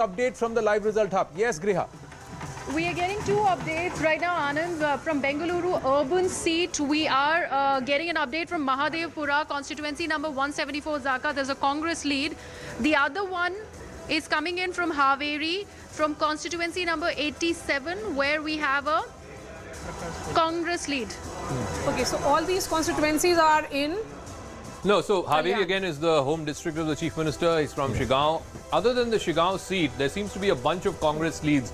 Update from the live result hub. Yes, Griha. We are getting two updates right now, Anand. From Bengaluru urban seat, we are getting an update from Mahadevpura, constituency number 174, Zaka. There's a Congress lead. The other one is coming in from Haveri, from constituency number 87, where we have a Congress lead. Okay, so all these constituencies are in... No, so Haveri again is the home district of the Chief Minister. He's from Shigao. Other than the Shigao seat, there seems to be a bunch of Congress leads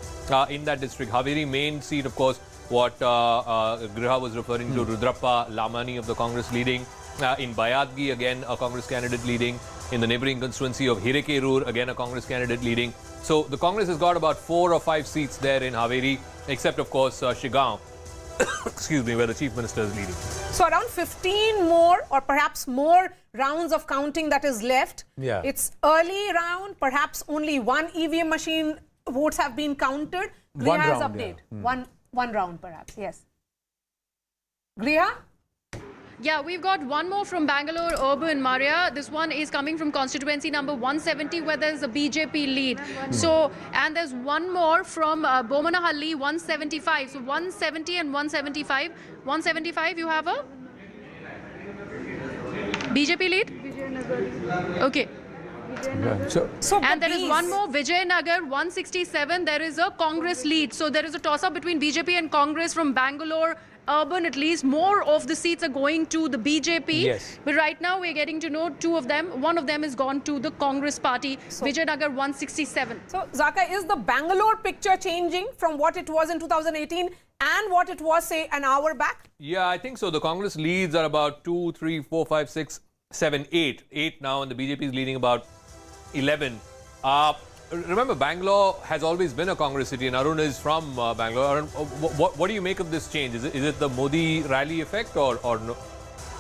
in that district. Haveri main seat, of course, what Griha was referring to, Rudrappa Lamani of the Congress leading. In Bayadgi, again, a Congress candidate leading. In the neighbouring constituency of Hirekerur, again, a Congress candidate leading. So the Congress has got about 4 or 5 seats there in Haveri, except, of course, Shigao. Excuse me, where the Chief Minister is leading. So around 15 more or perhaps more rounds of counting that is left. Yeah. It's early round, perhaps only one EVM machine votes have been counted. One Griha's round, update. yeah. One round perhaps, yes. Griha? Yeah, we've got one more from Bangalore urban, Maria. This one is coming from constituency number 170, where there's a BJP lead. So, and there's one more from Bomanahalli, 175. So 170 and 175. 175, you have a BJP lead? Okay. So And there is one more, Vijayanagar, 167. There is a Congress lead. So there is a toss-up between BJP and Congress from Bangalore urban. At least more of the seats are going to the BJP. Yes. But right now we're getting to know two of them. One of them has gone to the Congress party, Vijayanagar 167. So Zaka, is the Bangalore picture changing from what it was in 2018 and what it was, say, an hour back? Yeah, I think so. The Congress leads are about 2, 3, 4, 5, 6, 7, 8. 8 now, and the BJP is leading about 11. Remember, Bangalore has always been a Congress city, and Arun is from Bangalore. Arun, what do you make of this change? Is it the Modi rally effect or no?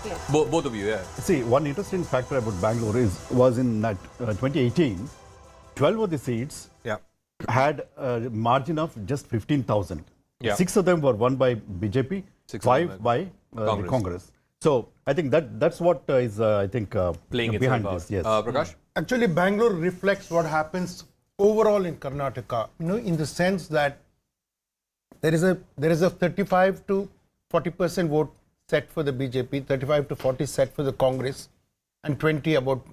Yes. Both of you, yeah. See, one interesting factor about Bangalore was in that 2018, 12 of the seats had a margin of just 15,000. Yeah. 6 of them were won by BJP, 6 of 5 them by the Congress. So I think that's what is Playing behind itself this. out. Yes. Prakash? Actually, Bangalore reflects what happens overall in Karnataka, in the sense that there is a 35 to 40% vote set for the BJP, 35 to 40 set for the Congress, and about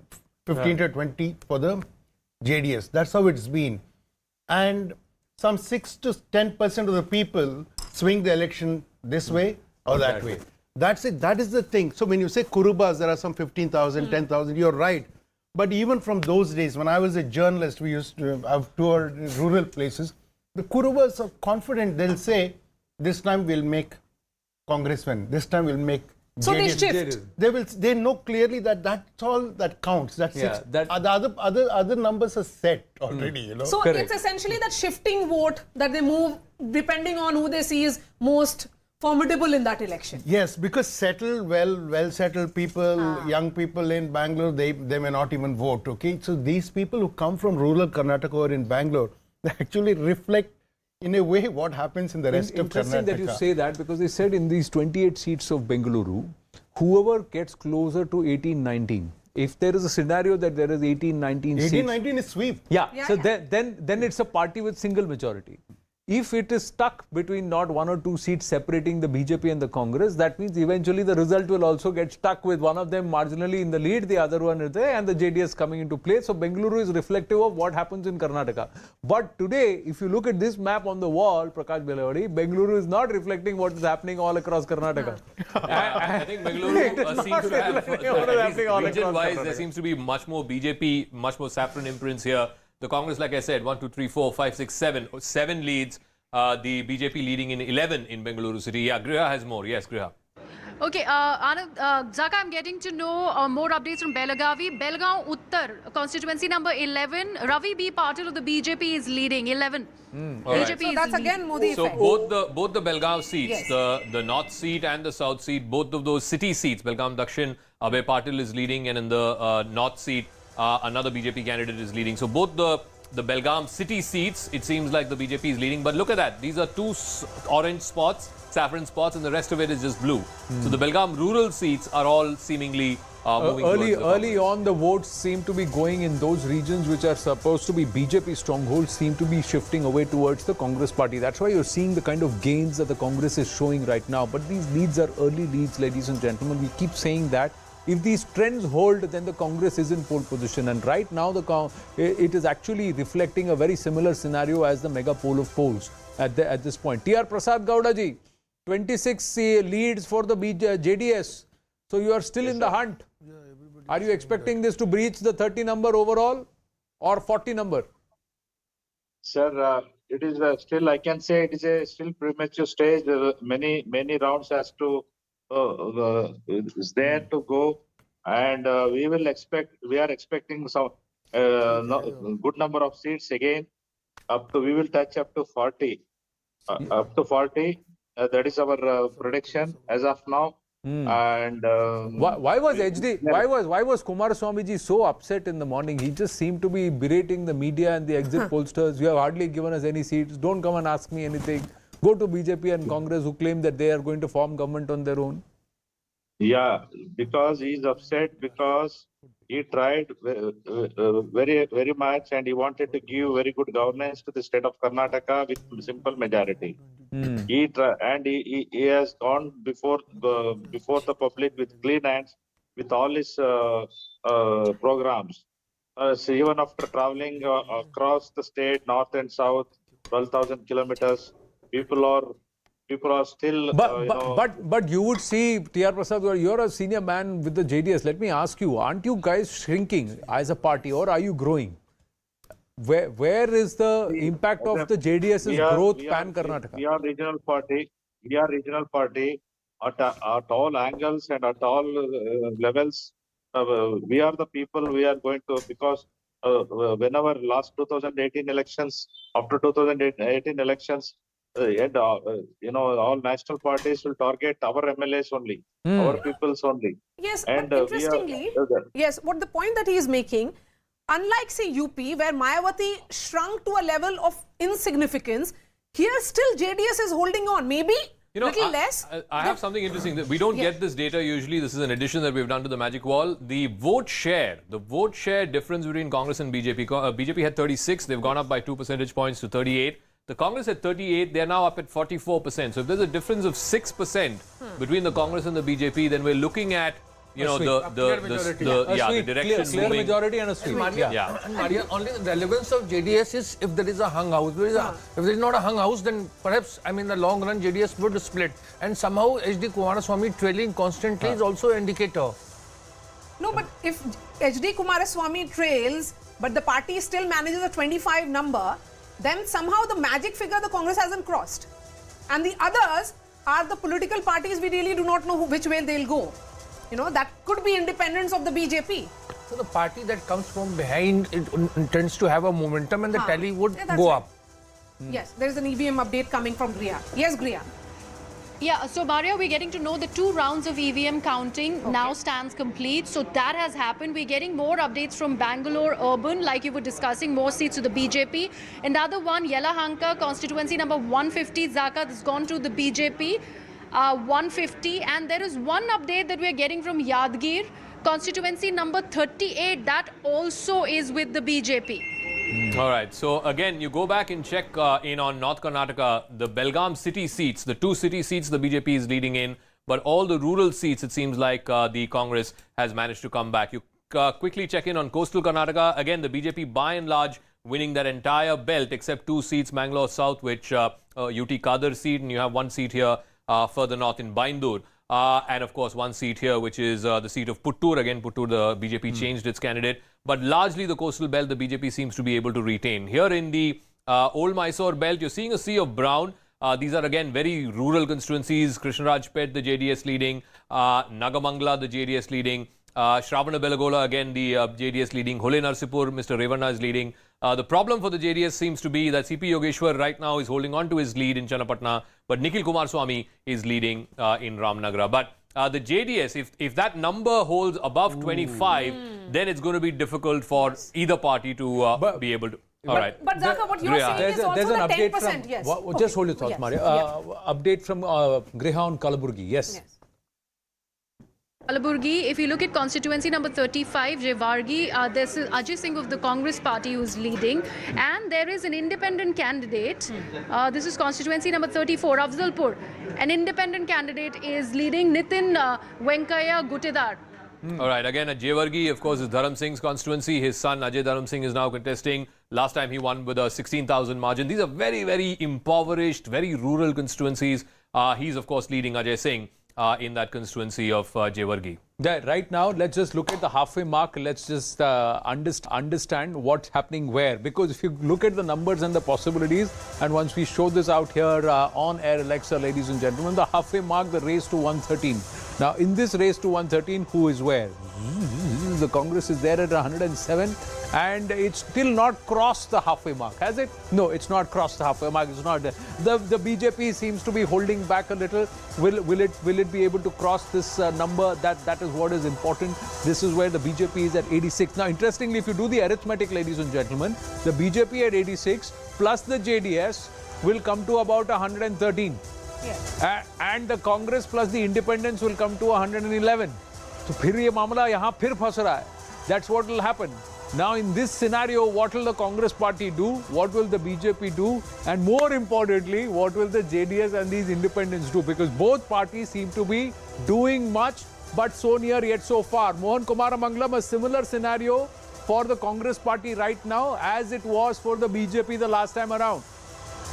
15 to 20 for the JDS. That's how it's been. And some 6 to 10% of the people swing the election this way or that way. That's it. That is the thing. So when you say Kurubas, there are some 15,000, 10,000, you're right. But even from those days, when I was a journalist, we used to have toured rural places. The Kurubas are confident. They'll say, this time we'll make Congress win. This time we'll make So they JDS. shift. They know clearly that that's all that counts. That's it. that- The other numbers are set already, So Correct. it's essentially that shifting vote that they move depending on who they see is most formidable in that election. Yes, because well-settled people, young people in Bangalore, they may not even vote, okay? So these people who come from rural Karnataka or in Bangalore, they actually reflect in a way what happens in the rest of Karnataka. Interesting that you say that, because they said in these 28 seats of Bengaluru, whoever gets closer to 18-19, if there is a scenario that there is 18-19 seats... 18-19 is sweep. So then it's a party with single majority. If it is stuck between not 1 or 2 seats separating the BJP and the Congress, that means eventually the result will also get stuck with one of them marginally in the lead, the other one is there, and the JDS coming into play. So Bengaluru is reflective of what happens in Karnataka. But today, if you look at this map on the wall, Prakash Belawadi, Bengaluru is not reflecting what is happening all across Karnataka. I think Bengaluru seems to have, region-wise, there seems to be much more BJP, much more saffron imprints here. The Congress, like I said, 1, 2, 3, 4, 5, 6, 7. 7 leads. The BJP leading in 11 in Bengaluru city. Yeah, Griha has more. Yes, Griha. Okay, Anand, Zaka, I'm getting to know more updates from Belagavi. Belgaum Uttar, constituency number 11. Ravi B. Patil of the BJP is leading, 11. BJP So is that's again Modi So effect. both the Belgaum seats, Yes. the north seat and the south seat, both of those city seats, Belgaum Dakshin, Abhay Patil is leading, and in the north seat, another BJP candidate is leading. So both the Belgaum city seats, it seems like the BJP is leading. But look at that. These are 2 orange spots, saffron spots, and the rest of it is just blue. So the Belgaum rural seats are all seemingly moving towards the Early Congress. on, the votes seem to be going in those regions which are supposed to be BJP strongholds, seem to be shifting away towards the Congress party. That's why you're seeing the kind of gains that the Congress is showing right now. But these leads are early leads, ladies and gentlemen. We keep saying that. If these trends hold, then the Congress is in pole position. And right now, it is actually reflecting a very similar scenario as the mega poll of polls at this point. T.R. Prasad Gowda ji, 26 leads for the JDS. So you are still in the hunt. Are you expecting this to breach the 30 number overall or 40 number? Sir, it is still, I can say it is a still premature stage. Many rounds has to is there to go, and we are expecting some good number of seats again. We will touch up to 40. Up to 40. That is our prediction as of now. And Why was HD? Why was Kumaraswamy ji so upset in the morning? He just seemed to be berating the media and the exit pollsters. You have hardly given us any seats. Don't come and ask me anything. Go to BJP and Congress, who claim that they are going to form government on their own. yeah, because he is upset because he tried very much and he wanted to give very good governance to the state of Karnataka with simple majority. He has gone before the public with clean hands with all his programs. So even after traveling across the state, north and south, 12,000 kilometers, people are still. But you would see, T.R. Prasad, you're a senior man with the JDS. Let me ask you, aren't you guys shrinking as a party, or are you growing? Where is the impact of the JDS's growth pan-Karnataka? We are regional party. We are regional party at all angles and at all levels. We are the people we are going to, because whenever last 2018 elections, after 2018 elections, all national parties will target our MLAs only, our peoples only. Yes, And, but interestingly, yes, what the point that he is making, unlike say UP, where Mayawati shrunk to a level of insignificance, here still JDS is holding on. Maybe little less. I have something interesting. We don't get this data usually. This is an addition that we've done to the magic wall. The vote share difference between Congress and BJP. BJP had 36. They've gone up by 2 percentage points to 38. The Congress had 38. They're now up at 44%. So if there's a difference of 6% between the Congress and the BJP, then we're looking at the direction clear moving. majority and a sweep. Yeah. And Maria, only the relevance of JDS is if there is a hung house. If there is not a hung house, then perhaps, in the long run, JDS would split. And somehow HD Kumaraswamy trailing constantly is also an indicator. No, but if HD Kumaraswamy trails, but the party still manages a 25 number, then somehow the magic figure the Congress hasn't crossed. And the others are the political parties we really do not know which way they'll go. That could be independence of the BJP. So the party that comes from behind it tends to have a momentum and the tally would go up. Yes, there is an EVM update coming from Griya. Yes, Griya. Yeah, so Maria, we're getting to know the 2 rounds of EVM counting now stands complete. So that has happened. We're getting more updates from Bangalore Urban, like you were discussing, more seats to the BJP. Another one, Yelahanka, constituency number 150, Zakat has gone to the BJP, 150. And there is one update that we're getting from Yadgir, constituency number 38, that also is with the BJP. All right. So again, you go back and check in on North Karnataka, the Belgaum city seats, the 2 city seats the BJP is leading in, but all the rural seats, it seems like the Congress has managed to come back. You quickly check in on coastal Karnataka. Again, the BJP by and large winning that entire belt except 2 seats, Mangalore South, which UT Kadar seat, and you have 1 seat here further north in Baindur. And of course, 1 seat here, which is the seat of Puttur. Again, Puttur, the BJP changed its candidate. But largely the coastal belt, the BJP seems to be able to retain. Here in the old Mysore belt, you're seeing a sea of brown. These are again very rural constituencies. Krishnarajpet, the JDS leading. Nagamangla, the JDS leading. Shravana Belagola, again the JDS leading. Hole Narsipur, Mr. Revanna is leading. The problem for the JDS seems to be that CP Yogeshwar right now is holding on to his lead in Channapatna, but Nikhil Kumaraswamy is leading in Ramnagar. But the JDS, if that number holds above 25, then it's going to be difficult for either party to be able to. All right. But Zaka, what you're saying is also there's the an update 10%. from, Yes. Just hold your thoughts, Yes. Maria. Yeah. Update from Griha on Kalaburgi. Yes. Kalaburgi, if you look at constituency number 35, Jewargi, this is Ajay Singh of the Congress party who's leading, and there is an independent candidate. This is constituency number 34, Afzalpur. An independent candidate is leading, Nitin Venkaya Gutedar. All right, again at Jewargi, of course, is Dharam Singh's constituency. His son Ajay Dharam Singh is now contesting. Last time he won with a 16,000 margin. These are very, very impoverished, very rural constituencies. He's, of course, leading Ajay Singh in that constituency of Jewargi. Yeah, right now, let's just look at the halfway mark. Let's just understand what's happening where. Because if you look at the numbers and the possibilities, and once we show this out here on air, Alexa, ladies and gentlemen, the halfway mark, the race to 113. Now, in this race to 113, who is where? The Congress is there at 107, and it's still not crossed the halfway mark, has it? No, it's not crossed the halfway mark. It's not there. The BJP seems to be holding back a little. Will it be able to cross this number? That is what is important. This is where the BJP is at 86. Now, interestingly, if you do the arithmetic, ladies and gentlemen, the BJP at 86 plus the JDS will come to about 113. Yeah. And the Congress plus the independents will come to 111. So फिर ये मामला यहाँ फिर फंस रहा है. That's what will happen. Now in this scenario, what will the Congress party do? What will the BJP do? And more importantly, what will the JDS and these independents do? Because both parties seem to be doing much, but so near yet so far. Mohan Kumar Mangalam, a similar scenario for the Congress party right now as it was for the BJP the last time around.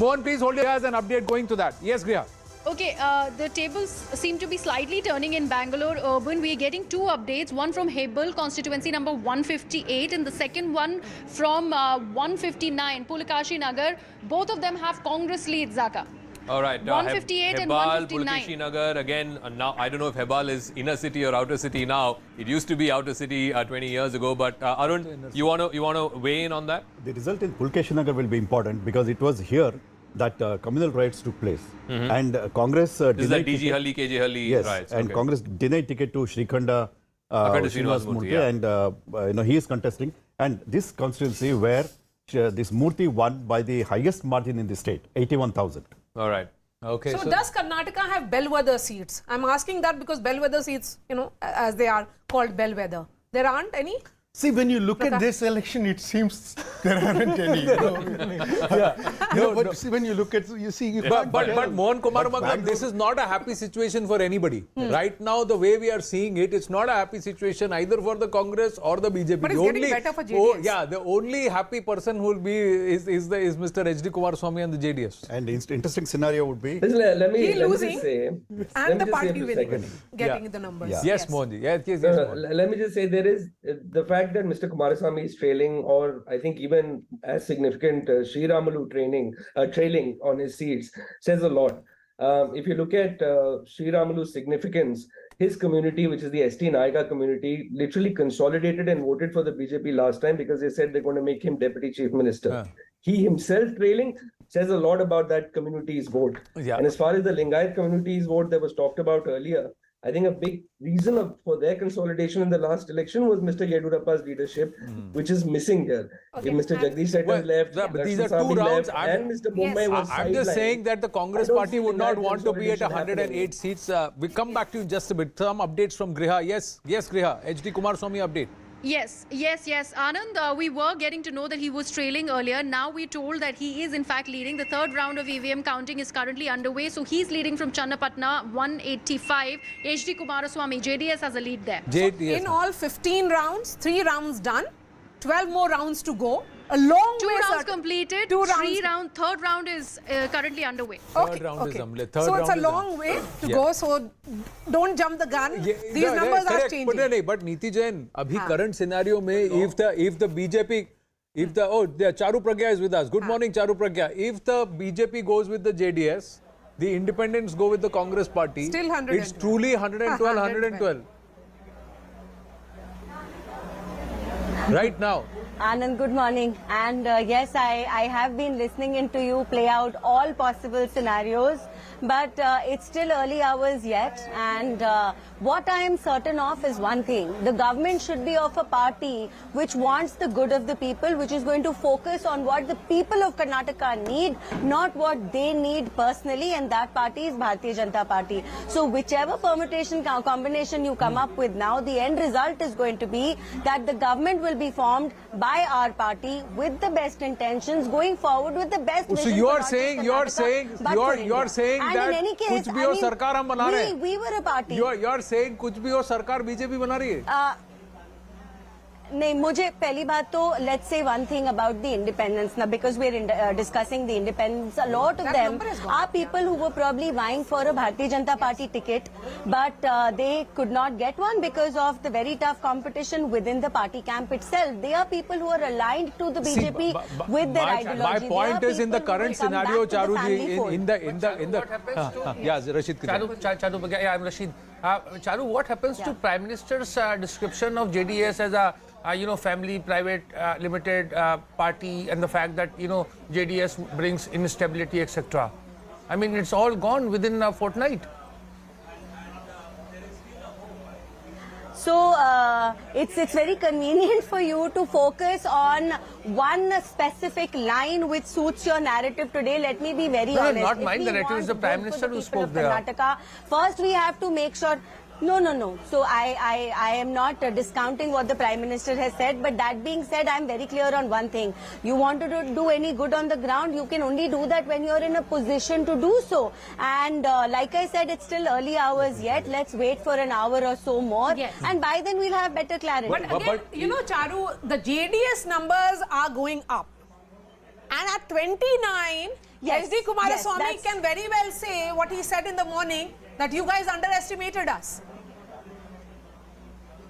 Mohan, please hold your eyes and update going to that. Yes, Griha. Okay, the tables seem to be slightly turning in Bangalore urban. We are getting two updates, one from Hebel, constituency number 158, and the second one from 159, Pulakashi Nagar. Both of them have Congress lead, Zaka. All right. 158 and 159. Pulakashi Nagar, again, now I don't know if Hebal is inner city or outer city now. It used to be outer city 20 years ago, but Arun, you want to weigh in on that? The result in Pulakashi Nagar will be important because it was here that communal riots took place, and Congress this is the DG Halli, KJ Halli riots. And Congress denied ticket to Srikhanda Srinivas Murthy, and he is contesting. And this constituency where this Murthy won by the highest margin in the state, 81,000. All right. Okay. So does Karnataka have bellwether seats? I'm asking that because bellwether seats, as they are called bellwether, there aren't any. See, when you look at this election, it seems there aren't any. But see, when you look at, But Mohan Kumar Mangalam, this is not a happy situation for anybody. Right now, the way we are seeing it, it's not a happy situation either for the Congress or the BJP. But it's getting better for JDS. The only happy person who will be is Mr. HD Kumaraswamy and the JDS. And the interesting scenario would be Let me losing just say, and the party winning, getting the numbers. Yes, Mohanji. Yes, Mohan. let me just say there is the fact that Mr. Kumaraswamy is trailing, or I think even as significant, Sri Ramalu trailing on his seats says a lot. If you look at Sri Ramalu's significance, his community, which is the ST Naika community, literally consolidated and voted for the BJP last time because they said they're going to make him deputy chief minister. He himself trailing says a lot about that community's vote. And as far as the Lingayat community's vote that was talked about earlier, I think a big reason for their consolidation in the last election was Mr. Yedurappa's leadership, which is missing here. If Mr. Jagdish Shetty left, but these are two rounds. and Mr. Bombay was I'm just saying that the Congress party would not want to be at 108 seats. We come back to you in just a bit. Some updates from Griha. Yes, Griha. HD Kumaraswamy update. Yes. Anand, we were getting to know that he was trailing earlier. Now we're told that he is in fact leading. The third round of EVM counting is currently underway. So he's leading from Channapatna, 185. HD Kumaraswamy, JDS has a lead there. In all 15 rounds, 3 rounds done, 12 more rounds to go. A long Two way. rounds completed. Third round is currently underway. Third round is underway. So it's a long way to go. So don't jump the gun. These numbers are changing. But Niti Jain, abhi current scenario mein, if the BJP, Charu Pragya is with us. Good morning, Charu Pragya. If the BJP goes with the JDS, the independents go with the Congress party. Still 112. It's truly 112. Right now. Anand, good morning. And yes, I have been listening into you play out all possible scenarios. but it's still early hours yet. And what I am certain of is one thing: the government should be of a party which wants the good of the people, which is going to focus on what the people of Karnataka need, not what they need personally, and that party is Bharatiya Janata Party. So whichever permutation combination you come up with now, the end result is going to be that the government will be formed by our party with the best intentions, going forward with the best vision. So you for are not saying just you are Karnataka, saying but you for are India. saying And that in any case, कुछ भी हो सरकार हम बना रहे हैं. we were a party. You are saying कुछ भी हो सरकार बीजेपी बना रही है. नहीं, मुझे पहली बात तो let's say one thing about the independents now, because we're discussing the independents. A lot of That them number has gone are up, people who were probably vying for a Bharatiya Janata Party ticket, but they could not get one because of the very tough competition within the party camp itself. They are people who are aligned to the See, BJP with their ideology. My They point are is in the people who current will come scenario, back to the family Charuji, fold. in the What happens to yeah, Rashid. Charu, yeah, I'm Rashid. Charu, what happens to Prime Minister's description of JDS as a family, private, limited party, and the fact that JDS brings instability, etc. I mean, it's all gone within a fortnight. So it's very convenient for you to focus on one specific line which suits your narrative today. Let me be very No, honest. not If my we narrative, want it's the good Prime for Minister the who people spoke of there. Karnataka, first we have to make sure. No. So I am not discounting what the Prime Minister has said, but that being said, I am very clear on one thing. You want to do any good on the ground, you can only do that when you are in a position to do so. And like I said, it's still early hours yet. Let's wait for an hour or so more. Yes. And by then we'll have better clarity. But again, Charu, the JDS numbers are going up. And at 29, Yes, SD Kumaraswamy that's- can very well say what he said in the morning, that you guys underestimated us.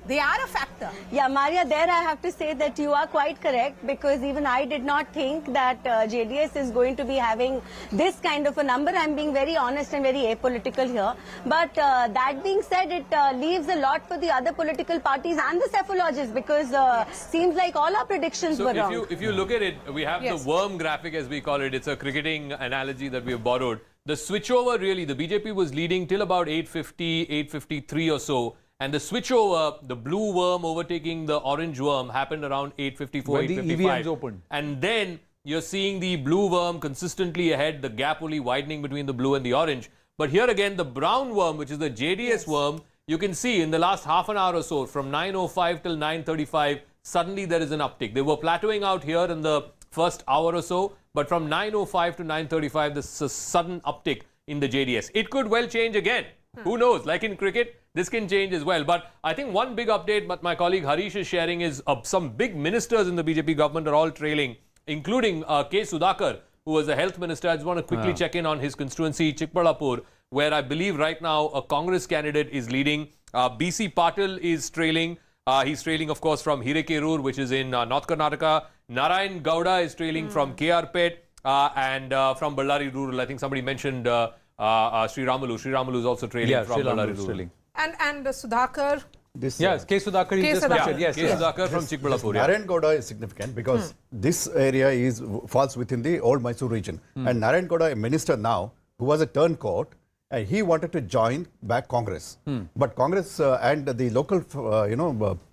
They are a factor. Yeah, Maria, there I have to say that you are quite correct, because even I did not think that JDS is going to be having this kind of a number. I'm being very honest and very apolitical here. But that being said, it leaves a lot for the other political parties and the psephologists, because seems like all our predictions So were wrong. if you look at it, we have Yes. the worm graphic, as we call it. It's a cricketing analogy that we have borrowed. The switchover, really, the BJP was leading till about 8:50, 8:53 or so. And the switchover, the blue worm overtaking the orange worm, happened around 8:54, When the 8:55. EVMs opened. And then you're seeing the blue worm consistently ahead, the gap only widening between the blue and the orange. But here again, the brown worm, which is the JDS worm, you can see in the last half an hour or so, from 9:05 till 9:35, suddenly there is an uptick. They were plateauing out here in the first hour or so, but from 9:05 to 9:35, this is a sudden uptick in the JDS. It could well change again. Who knows? Like in cricket, this can change as well. But I think one big update that my colleague Harish is sharing is some big ministers in the BJP government are all trailing, including K. Sudhakar, who was the health minister. I just want to quickly check in on his constituency, Chikbalapur, where I believe right now a Congress candidate is leading. B.C. Patil is trailing. He's trailing, of course, from Hirekerur, which is in North Karnataka. Narayan Gowda is trailing from KR Pet and from Ballari Rural. I think somebody mentioned Sri Ramalu. Sri Ramalu is also trailing from Ballari Rural. And Sudhakar. Yes, K. Sudhakar is just Sudhakar. mentioned. Yes, K. Sudhakar from Chikbalapur. Yeah. Narayan Gowda is significant because this area falls within the old Mysore region. And Narayan Gowda, a minister now, who was a turncoat, and he wanted to join back Congress. But Congress and the local,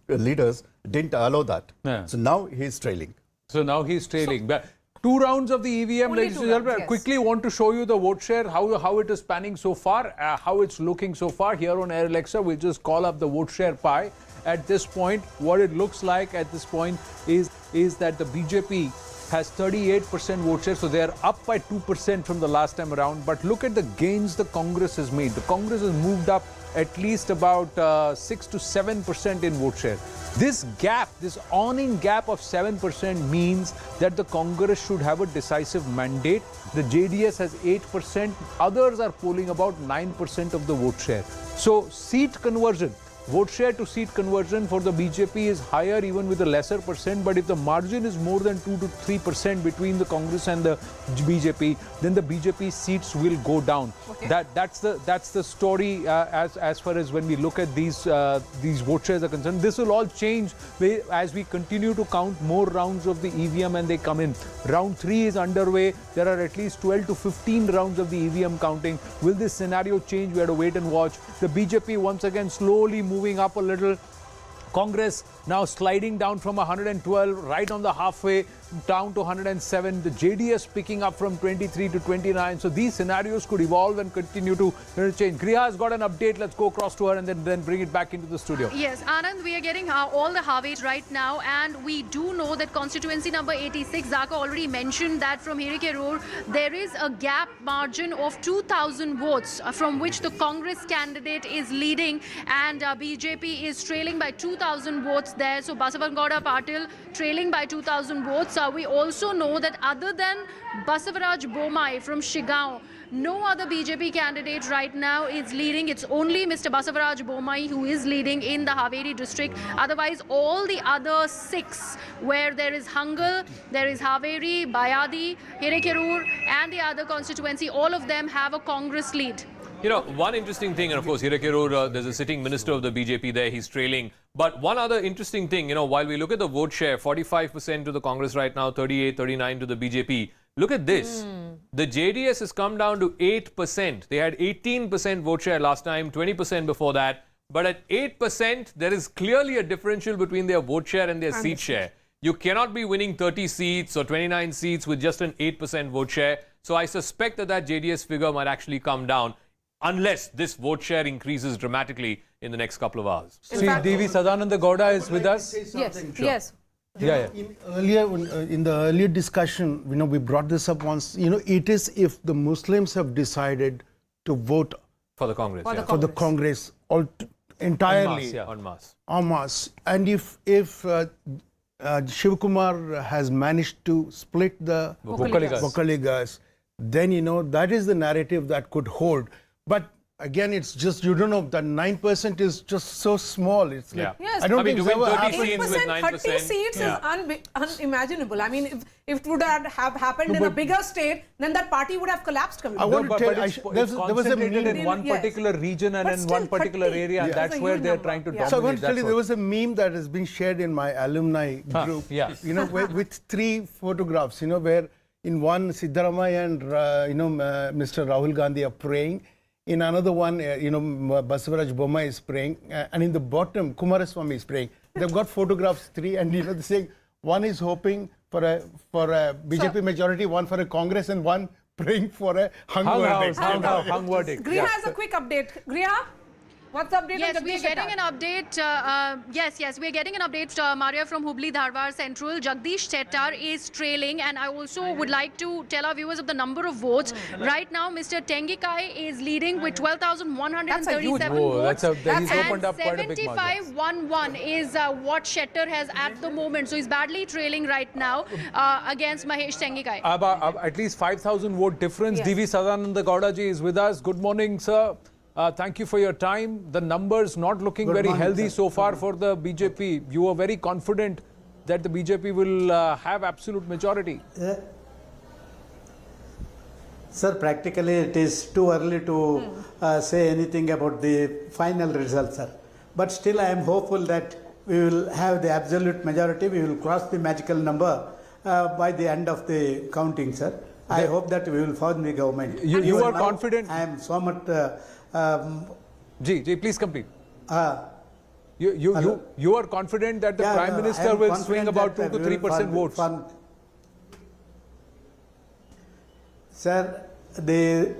leaders didn't allow that. Yeah. So now he's trailing. So now he's trailing. But 2 rounds of the EVM, Only ladies 2 and gentlemen. rounds, I yes. quickly want to show you the vote share, how it is panning so far, how it's looking so far. Here on Air Alexa, we'll just call up the vote share pie. At this point, what it looks like at this point is that the BJP has 38% vote share, so they are up by 2% from the last time around. But look at the gains the Congress has made. The Congress has moved up at least about 6 to 7% in vote share. This gap, this awning gap of 7% means that the Congress should have a decisive mandate. The JDS has 8%. Others are polling about 9% of the vote share. So seat conversion vote share to seat conversion for the BJP is higher even with a lesser percent, but if the margin is more than 2 to 3% between the Congress and the BJP, then the BJP seats will go down. Okay. That's the story as far as when we look at these vote shares are concerned. This will all change as we continue to count more rounds of the EVM and they come in. Round 3 is underway. There are at least 12 to 15 rounds of the EVM counting. Will this scenario change? We have to wait and watch. The BJP once again slowly moving up a little. Congress now sliding down from 112 right on the halfway down to 107. The JDS picking up from 23 to 29. So these scenarios could evolve and continue to change. Griha has got an update. Let's go across to her and then bring it back into the studio. Yes, Anand, we are getting all the Harveys right now, and we do know that constituency number 86, Zaka already mentioned that from Hirikerur, there is a gap margin of 2,000 votes from which the Congress candidate is leading, and BJP is trailing by 2,000 votes there. So Basavangauda Patil trailing by 2,000 votes. We also know that other than Basavaraj Bomai from Shigao, no other BJP candidate right now is leading. It's only Mr. Basavaraj Bomai who is leading in the Haveri district. Otherwise, all the other 6, where there is Hangal, there is Haveri, Bayadi, Hirikerur, and the other constituency, all of them have a Congress lead. You know, one interesting thing, and of course, Hirikerur, there's a sitting minister of the BJP there, he's trailing. But one other interesting thing, you know, while we look at the vote share, 45% to the Congress right now, 38, 39 to the BJP. Look at this. The JDS has come down to 8%. They had 18% vote share last time, 20% before that. But at 8%, there is clearly a differential between their vote share and their seat share. You cannot be winning 30 seats or 29 seats with just an 8% vote share. So I suspect that JDS figure might actually come down, unless this vote share increases dramatically in the next couple of hours. See, DV Sadananda Gowda is with us. Yes, yes. Yeah. In the earlier discussion, you know, we brought this up once. You know, it is if the Muslims have decided to vote For the Congress, for the Congress entirely en masse. en masse, and if Shivakumar has managed to split the Vocaligas, then you know that is the narrative that could hold. But again, it's just, you don't know, that 9% is just so small. It's like, Yes. I don't think to it's win ever 30 happened. seats with 8%, 30 9%. seats is unimaginable. I mean, if it would have happened in a bigger state, then that party would have collapsed I completely. want to tell it's there was a concentrated meme. in one Yes. particular region and But in still, one particular 30 area, and is that's a where huge they're number. trying to Yeah. dominate. So I want to tell you, That's there what. was a meme that has been shared in my alumni group, you know, with 3 photographs, you know, where in one Siddaramaiah and, Mr. Rahul Gandhi are praying. In another one, Basavaraj Bomai is praying. And in the bottom, Kumaraswamy is praying. They've got photographs, 3, and, you know, they're saying one is hoping for a BJP majority, one for a Congress, and one praying for a hung verdict. Hung verdict. Griha has a quick update. Griha, what's the update? Yes, on we are Jagdish getting Shettar? an update. Yes, we are getting an update, Maria, from Hubli Dharwar Central. Jagdish Shettar is trailing, and I also would like to tell our viewers of the number of votes. Right now, Mr. Tengikai is leading with 12,137 votes. He's opened up quite a big margin. 75-11 is what Shettar has at the moment. So he's badly trailing right now against Mahesh Tengikai. At least 5,000 vote difference. Yes. DV Sadananda Gowda ji is with us. Good morning, sir. Thank you for your time. The numbers not looking very healthy so far for the BJP. You were very confident that the BJP will have absolute majority. Sir, practically it is too early to say anything about the final result, sir. But still I am hopeful that we will have the absolute majority. We will cross the magical number by the end of the counting, sir. I hope that we will form the government. You are confident? I am so much... Ji, please complete. You are confident that the Prime Minister will swing about 2 to 3% votes? Sir, the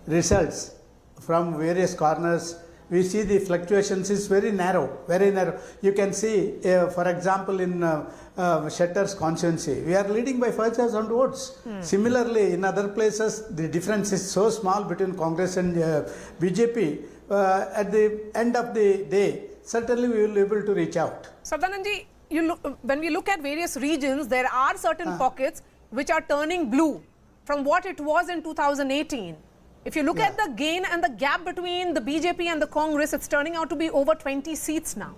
results from various corners, we see the fluctuations is very narrow, very narrow. You can see, for example, in Shettar's constituency, we are leading by 5,000 votes. Similarly, in other places, the difference is so small between Congress and BJP. At the end of the day, certainly we will be able to reach out. Sadananji, when we look at various regions, there are certain pockets which are turning blue from what it was in 2018. If you look at the gain and the gap between the BJP and the Congress, it's turning out to be over 20 seats now.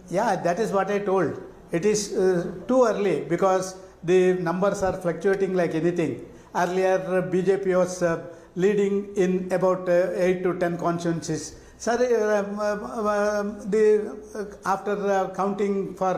Yeah, that is what I told. It is too early because the numbers are fluctuating like anything. Earlier, BJP was leading in about 8 to 10 constituencies. Sir, after counting for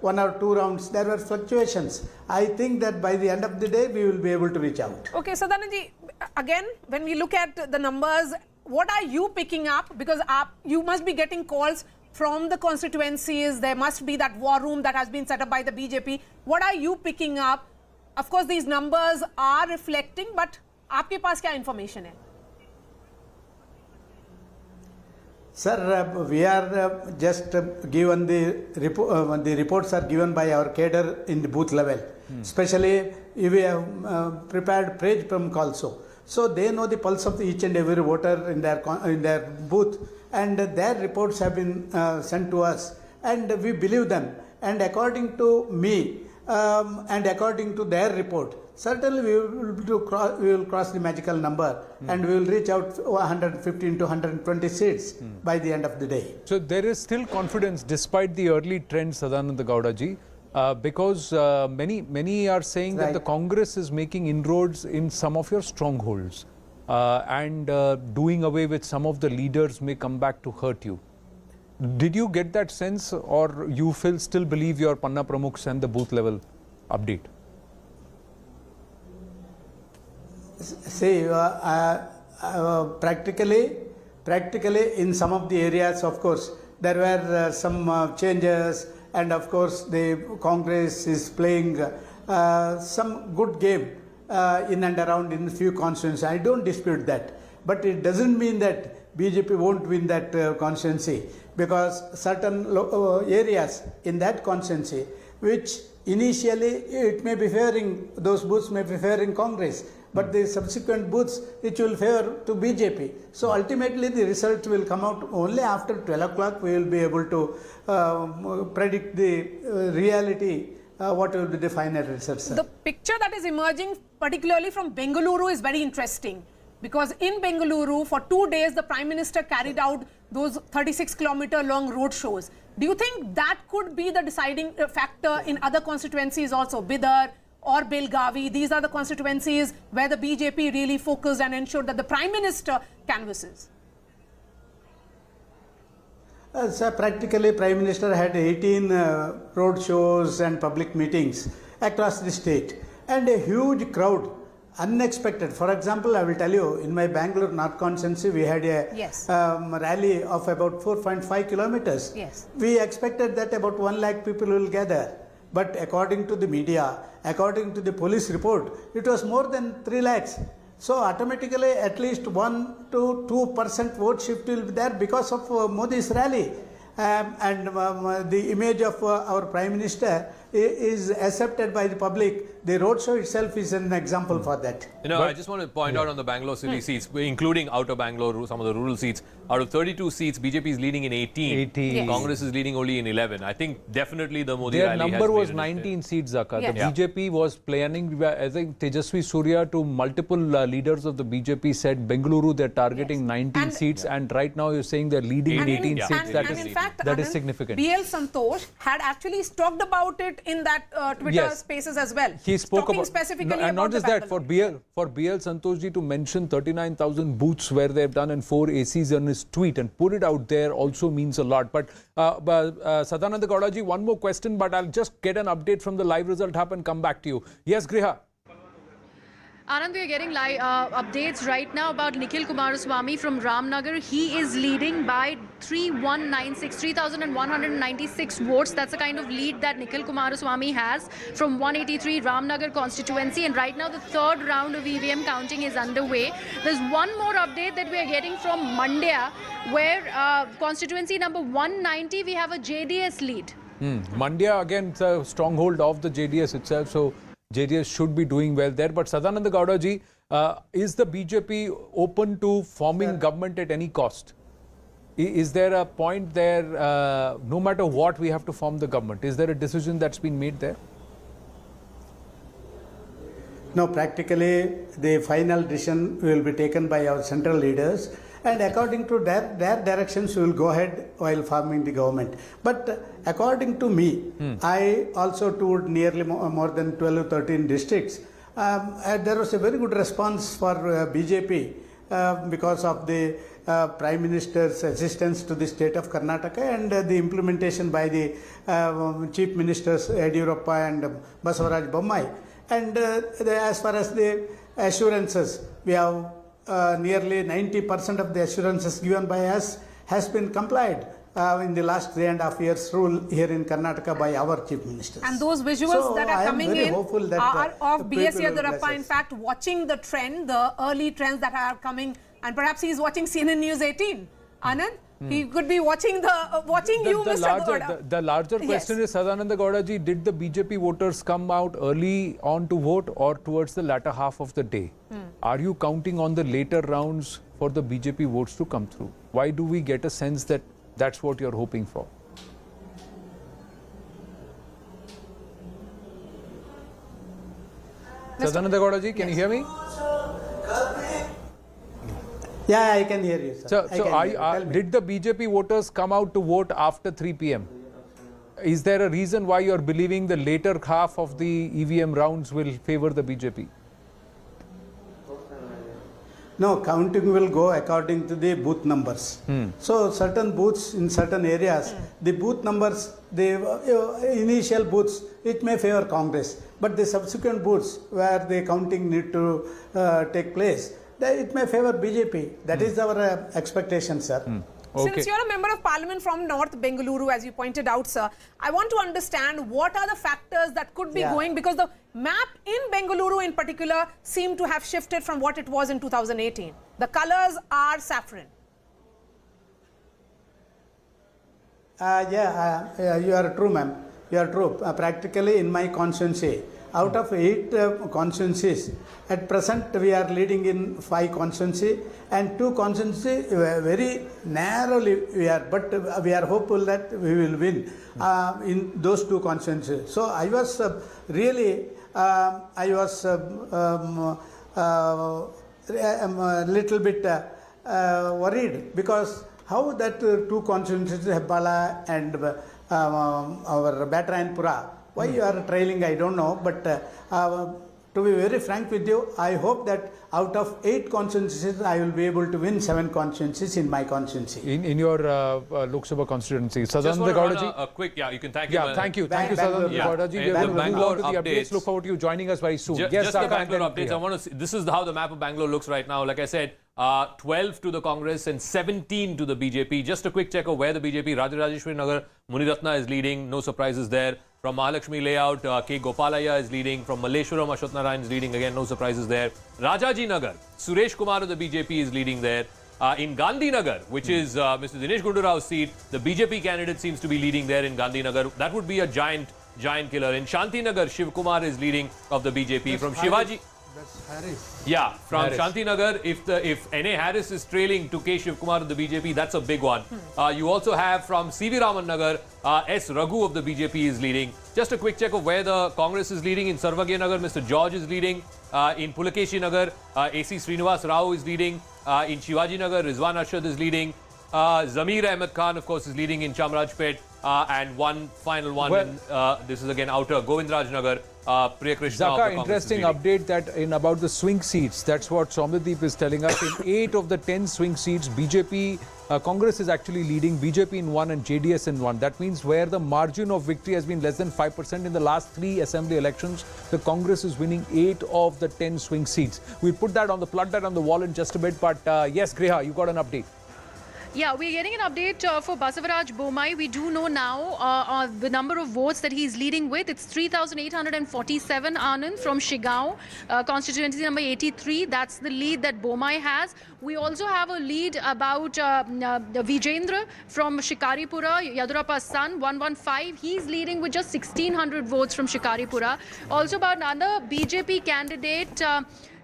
1 or 2 rounds, there were fluctuations. I think that by the end of the day, we will be able to reach out. Okay, so Dhananji, again, when we look at the numbers, what are you picking up? Because you must be getting calls from the constituencies. There must be that war room that has been set up by the BJP. What are you picking up? Of course, these numbers are reflecting, but आपके पास क्या information है? Sir, we are just given the reports are given by our cadre in the booth level. Especially, we have prepared page prompt also. So they know the pulse of each and every voter in their booth, and their reports have been sent to us, and we believe them. And according to me, and according to their report, certainly we will cross the magical number, and we will reach out 115 to 120 seats by the end of the day. So there is still confidence despite the early trend, Sadananda Gowda ji, because many are saying that the Congress is making inroads in some of your strongholds, and doing away with some of the leaders may come back to hurt you. Did you get that sense, or you still believe your Panna Pramukhs and the booth level update? See, practically in some of the areas, of course, there were some changes, and of course the Congress is playing some good game in and around in a few constituencies. I don't dispute that, but it doesn't mean that BJP won't win that constituency, because certain areas in that constituency which initially it may be favoring, those booths may be favoring Congress, but the subsequent booths which will favor to BJP. So ultimately the result will come out only after 12 o'clock. We will be able to predict the reality, what will be the final results. The picture that is emerging, particularly from Bengaluru, is very interesting. Because in Bengaluru, for 2 days, the Prime Minister carried out those 36-kilometer long road shows. Do you think that could be the deciding factor in other constituencies also, Bidar or Belgavi? These are the constituencies where the BJP really focused and ensured that the Prime Minister canvasses. Sir, practically Prime Minister had 18 road shows and public meetings across the state, and a huge crowd. Unexpected. For example, I will tell you, in my Bangalore North constituency, we had a rally of about 4.5 kilometers. Yes. We expected that about 1 lakh people will gather. But according to the media, according to the police report, it was more than 3 lakhs. So automatically at least 1 to 2% vote shift will be there because of Modi's rally. And the image of our Prime Minister is accepted by the public. The roadshow itself is an example for that. You know, I just want to point out on the Bangalore city seats, including outer Bangalore, some of the rural seats, out of 32 seats, BJP is leading in 18. Yes. Congress is leading only in 11. I think definitely the Modi Their rally number has was made 19 seats, Zaka. Yes. The BJP was planning, I think Tejasvi Surya to multiple leaders of the BJP said Bengaluru they're targeting 19 seats, and right now you're saying they're leading in 18 seats. And in fact, that is significant. BL Santosh had actually talked about it in that Twitter spaces as well. He spoke talking about specifically and not about just the that, for BL Santoshji to mention 39,000 booths where they've done and 4 ACs on his tweet and put it out there also means a lot. But Sadananda Gowda ji, one more question, but I'll just get an update from the live result hub and come back to you. Yes, Griha. Anand, we are getting live updates right now about Nikhil Kumaraswamy from Ramnagar. He is leading by 3,196 votes. That's the kind of lead that Nikhil Kumaraswamy has from 183 Ramnagar constituency. And right now the third round of EVM counting is underway. There's one more update that we are getting from Mandya, where constituency number 190, we have a JDS lead. Mandya, again, it's a stronghold of the JDS itself. So JDS should be doing well there. But Sadananda Gowda ji, is the BJP open to forming government at any cost? Is there a point there, no matter what, we have to form the government? Is there a decision that's been made there? No, practically the final decision will be taken by our central leaders, and according to their directions we will go ahead while forming the government. But according to me, I also toured nearly more than 12 or 13 districts. There was a very good response for BJP because of the Prime Minister's assistance to the state of Karnataka and the implementation by the Chief Ministers Yediyurappa and Basavaraj Bommai. And as far as the assurances, we have nearly 90% of the assurances given by us has been complied in the last 3.5 years rule here in Karnataka by our Chief Ministers. And those visuals that are coming in are of B.S. people will bless Yediyurappa, in us. fact, watching the trend, the early trends that are coming, and perhaps he's watching CNN News18. Anand, he could be watching you, Mr. Gowda. The larger question is, Sadananda Gowda ji, did the BJP voters come out early on to vote or towards the latter half of the day? Are you counting on the later rounds for the BJP votes to come through? Why do we get a sense that that's what you're hoping for? Sadananda Gowda ji, can you hear me? Yeah, I can hear you, sir. So did the BJP voters come out to vote after 3 p.m.? Is there a reason why you're believing the later half of the EVM rounds will favor the BJP? No, counting will go according to the booth numbers. So certain booths in certain areas, the booth numbers, the initial booths, it may favor Congress. But the subsequent booths where the counting need to take place, it may favor BJP. That is our expectation, sir. Okay. Since you're a member of parliament from North Bengaluru, as you pointed out, sir, I want to understand what are the factors that could be going, because the map in Bengaluru in particular seemed to have shifted from what it was in 2018. The colors are saffron. You are true, ma'am. You are true. Practically in my constituency, out of 8 constituencies, at present we are leading in 5 constituencies and 2 constituencies very narrowly we are, but we are hopeful that we will win in those 2 constituencies. So I was really, little bit worried, because how that 2 constituencies, Hebbala and our Batrayanpura, why you are trailing, I don't know, but to be very frank with you, I hope that out of 8 constituencies, I will be able to win 7 constituencies in my constituency. In your Lok Sabha constituency. Just Sadananda want to Gowda run ji. a quick, you can thank Yeah, him. thank you, Bangalore. Sadananda Gowda ji. Yeah. We will move on to the Bangalore updates. updates. Look forward to you joining us very soon. Just Yes, the Saka, Bangalore and then updates. I want to see, this is how the map of Bangalore looks right now. Like I said, 12 to the Congress and 17 to the BJP. Just a quick check of where the BJP, Rajarajeswari Nagar, Muniratna is leading. No surprises there. From Mahalakshmi layout, K. Gopalaya is leading. From Malleshwaram, Ashwat Narayan is leading. Again, no surprises there. Rajaji Nagar, Suresh Kumar of the BJP is leading there. In Gandhinagar, which is Mr. Dinesh Gundurao's seat, the BJP candidate seems to be leading there in Gandhinagar. That would be a giant killer. In Shantinagar, Shiv Kumar is leading of the BJP. From Shivaji... That's Harris. Yeah, from Harris. Shantinagar, if N.A. Harris is trailing to K. Shiv Kumar of the BJP, that's a big one. You also have from C.V. Raman Nagar, S. Raghu of the BJP is leading. Just a quick check of where the Congress is leading. In Sarvagya Nagar, Mr. George is leading. In Pulakeshi Nagar, A.C. Srinivas Rao is leading. In Shivaji Nagar, Rizwan Arshad is leading. Zamir Ahmed Khan, of course, is leading in Chamrajpet. And one final one, this is again outer, Govindraj Nagar, Priya Krishna of the Zaka, Congress is interesting leading. update that in about the swing seats. That's what Somnadeep is telling us. In 8 of the 10 swing seats, BJP, Congress is actually leading, BJP in 1 and JDS in 1. That means where the margin of victory has been less than 5% in the last 3 assembly elections, the Congress is winning 8 of the 10 swing seats. We'll plug that on the wall in just a bit. But yes, Griha, you got an update. Yeah, we're getting an update for Basavaraj Bommai. We do know now the number of votes that he's leading with. It's 3,847, Anand, from Shigao, constituency number 83. That's the lead that Bommai has. We also have a lead about Vijendra from Shikaripura, Yadurappa's son, 115. He's leading with just 1,600 votes from Shikaripura. Also about another BJP candidate,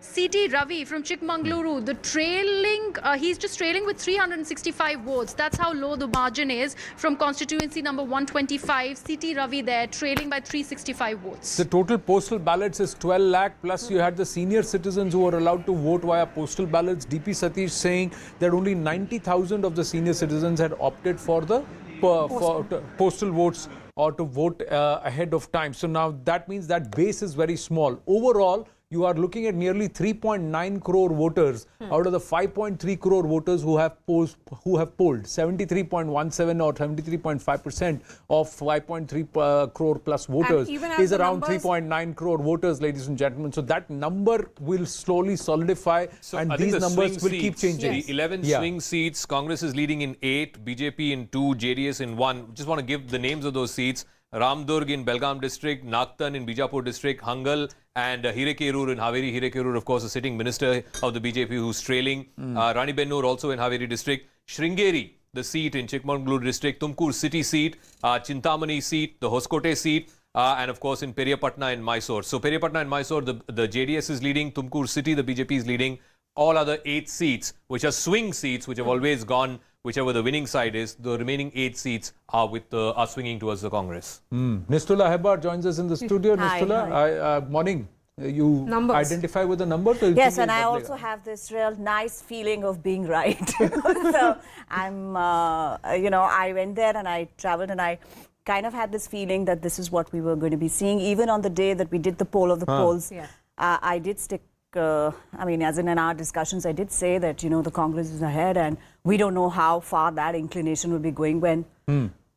C.T. Ravi from Chikmagaluru, the trailing, he's just trailing with 365 votes. That's how low the margin is from constituency number 125. C.T. Ravi there, trailing by 365 votes. The total postal ballots is 12 lakh, plus you had the senior citizens who were allowed to vote via postal ballots. DP Satish saying that only 90,000 of the senior citizens had opted for the postal votes or to vote ahead of time. So now that means that base is very small. Overall, you are looking at nearly 3.9 crore voters out of the 5.3 crore voters who have polled. 73.17 or 73.5% of 5.3 crore plus voters is around 3.9 crore voters, ladies and gentlemen. So that number will slowly solidify, So and I think these the numbers will swing keep seats, changing. The 11 swing seats, Congress is leading in 8, BJP in 2, JDS in 1. Just want to give the names of those seats. Ramdurg in Belgaum district, Nagtan in Bijapur district, Hangal and Hirekerur in Haveri. Hirekerur, of course, a sitting minister of the BJP who's trailing. Rani Bennur also in Haveri district. Sringeri, the seat in Chikmagaluru district. Tumkur city seat. Chintamani seat. The Hoskote seat. And of course in Periyapatna in Mysore. So Periyapatna and Mysore, the JDS is leading. Tumkur city, the BJP is leading. All other 8 seats, which are swing seats, which have always gone whichever the winning side is, the remaining 8 seats are swinging towards the Congress. Nistula Hebar joins us in the studio. Hi, Nistula, morning. You identify with the number? Yes, and I also have this real nice feeling of being right. So I'm, I went there and I traveled and I kind of had this feeling that this is what we were going to be seeing. Even on the day that we did the poll of the polls, I did stick. As in our discussions, I did say that, the Congress is ahead and we don't know how far that inclination will be going when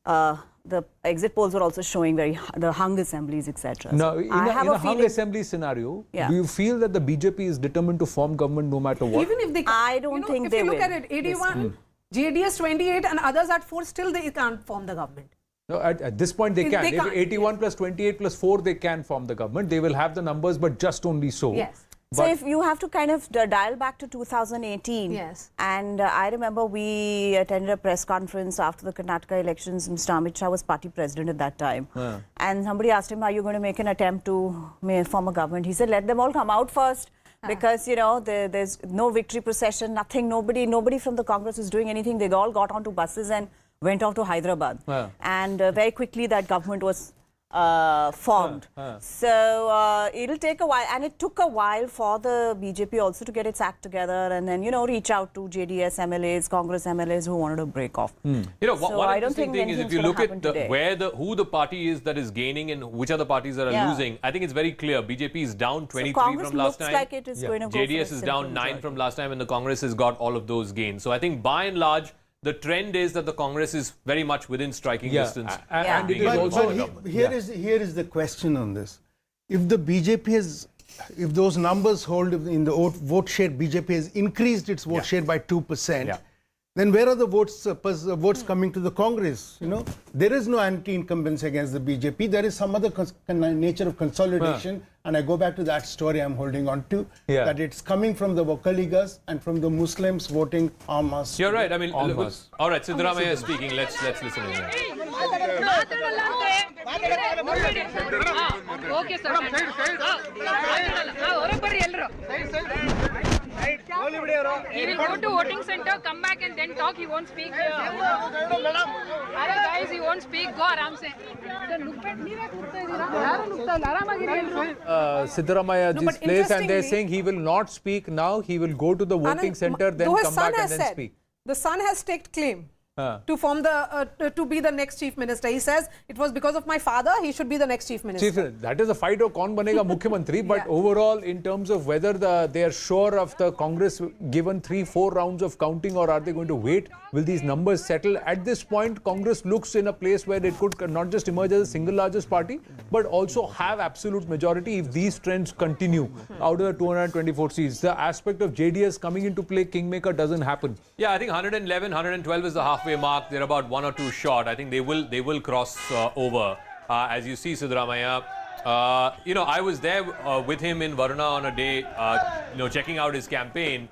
the exit polls were also showing the hung assemblies, etc. Now, in a hung assembly scenario, do you feel that the BJP is determined to form government no matter what? Even if they I don't think they will. If you look at it, 81, JDS 28 and others at 4, still they can't form the government. No, at this point they can. If 81 plus 28 plus 4, they can form the government. They will have the numbers, but just only so. Yes. So if you have to kind of dial back to 2018, and I remember we attended a press conference after the Karnataka elections. Mr. Amit Shah was party president at that time. And somebody asked him, are you going to make an attempt to form a government? He said, let them all come out first. Because, there's no victory procession, nothing, nobody from the Congress is doing anything. They all got onto buses and went off to Hyderabad. And very quickly that government was formed. So it'll take a while, and it took a while for the BJP also to get its act together and then, reach out to JDS MLAs, Congress MLAs who wanted to break off. One interesting thing is if you look at who the party is that is gaining and which are the parties that are losing, I think it's very clear. BJP is down 23 from last time. Like it is going to go JDS is down 9 from last time, and the Congress has got all of those gains. So I think by and large, the trend is that the Congress is very much within striking distance. And it is also here is the question on this. If the BJP if those numbers hold in the vote share, BJP has increased its vote share by 2%. Then where are the votes coming to the Congress? There is no anti-incumbents against the BJP. There is some other nature of consolidation. And I go back to that story I'm holding on to, that it's coming from the Vakaligas and from the Muslims voting en masse. You're right. I mean, all right, Siddaramaiah is speaking. Let's listen to him. Okay, sir. He will go to voting center, come back and then talk. He won't speak. Guys, he won't speak. Go aram se. Siddaramaiah's place, and they're saying he will not speak now. He will go to the voting center, then come back and then speak. The son has staked claim to form to be the next chief minister. He says it was because of my father. He should be the next chief minister. That is a fight of kaun banega mukhyamantri. But overall, in terms of whether they are sure of the Congress given 3-4 rounds of counting, or are they going to wait? Will these numbers settle? At this point, Congress looks in a place where it could not just emerge as a single largest party, but also have absolute majority if these trends continue out of the 224 seats. The aspect of JDS coming into play, Kingmaker, doesn't happen. Yeah, I think 111, 112 is the halfway mark. They're about 1 or 2 short. I think they will cross over. As you see, Siddaramaiah, I was there with him in Varuna on a day, checking out his campaign.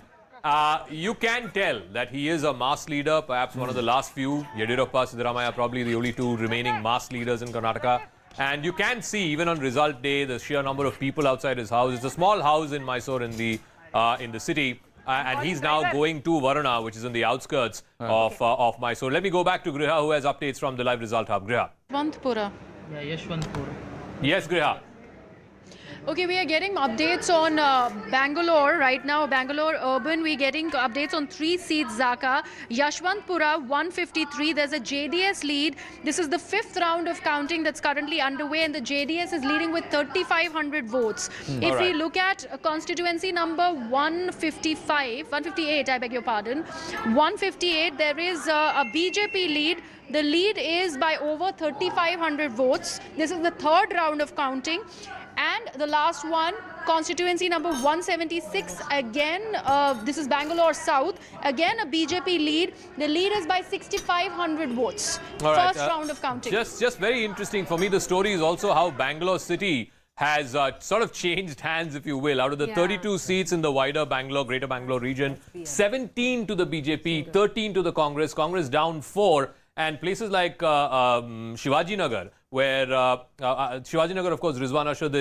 You can tell that he is a mass leader, perhaps one of the last few. Yediyurappa, Siddaramaiah, probably the only 2 remaining mass leaders in Karnataka. And you can see, even on result day, the sheer number of people outside his house. It's a small house in Mysore in the city. And he's now going to Varuna, which is in the outskirts of Mysore. Let me go back to Griha, who has updates from the live result hub. Griha. Yeshwantpura. Yeah, Yeshwantpura. Yes, Griha. Okay, we are getting updates on Bangalore right now. Bangalore urban, we're getting updates on 3 seats, Zaka. Yashwantpura, 153. There's a JDS lead. This is the 5th round of counting that's currently underway, and the JDS is leading with 3,500 votes. If we look at constituency number 158, I beg your pardon, 158, there is a BJP lead. The lead is by over 3,500 votes. This is the 3rd round of counting. And the last one, constituency number 176, again, this is Bangalore South. Again, a BJP lead. The lead is by 6,500 votes. First round of counting. Just very interesting for me, the story is also how Bangalore city has sort of changed hands, if you will. Out of the 32 seats in the wider Bangalore, Greater Bangalore region, 17 to the BJP, 13 to the Congress. Congress down 4. And places like Shivaji Nagar, where Shivaji Nagar, of course, Rizwan Ashad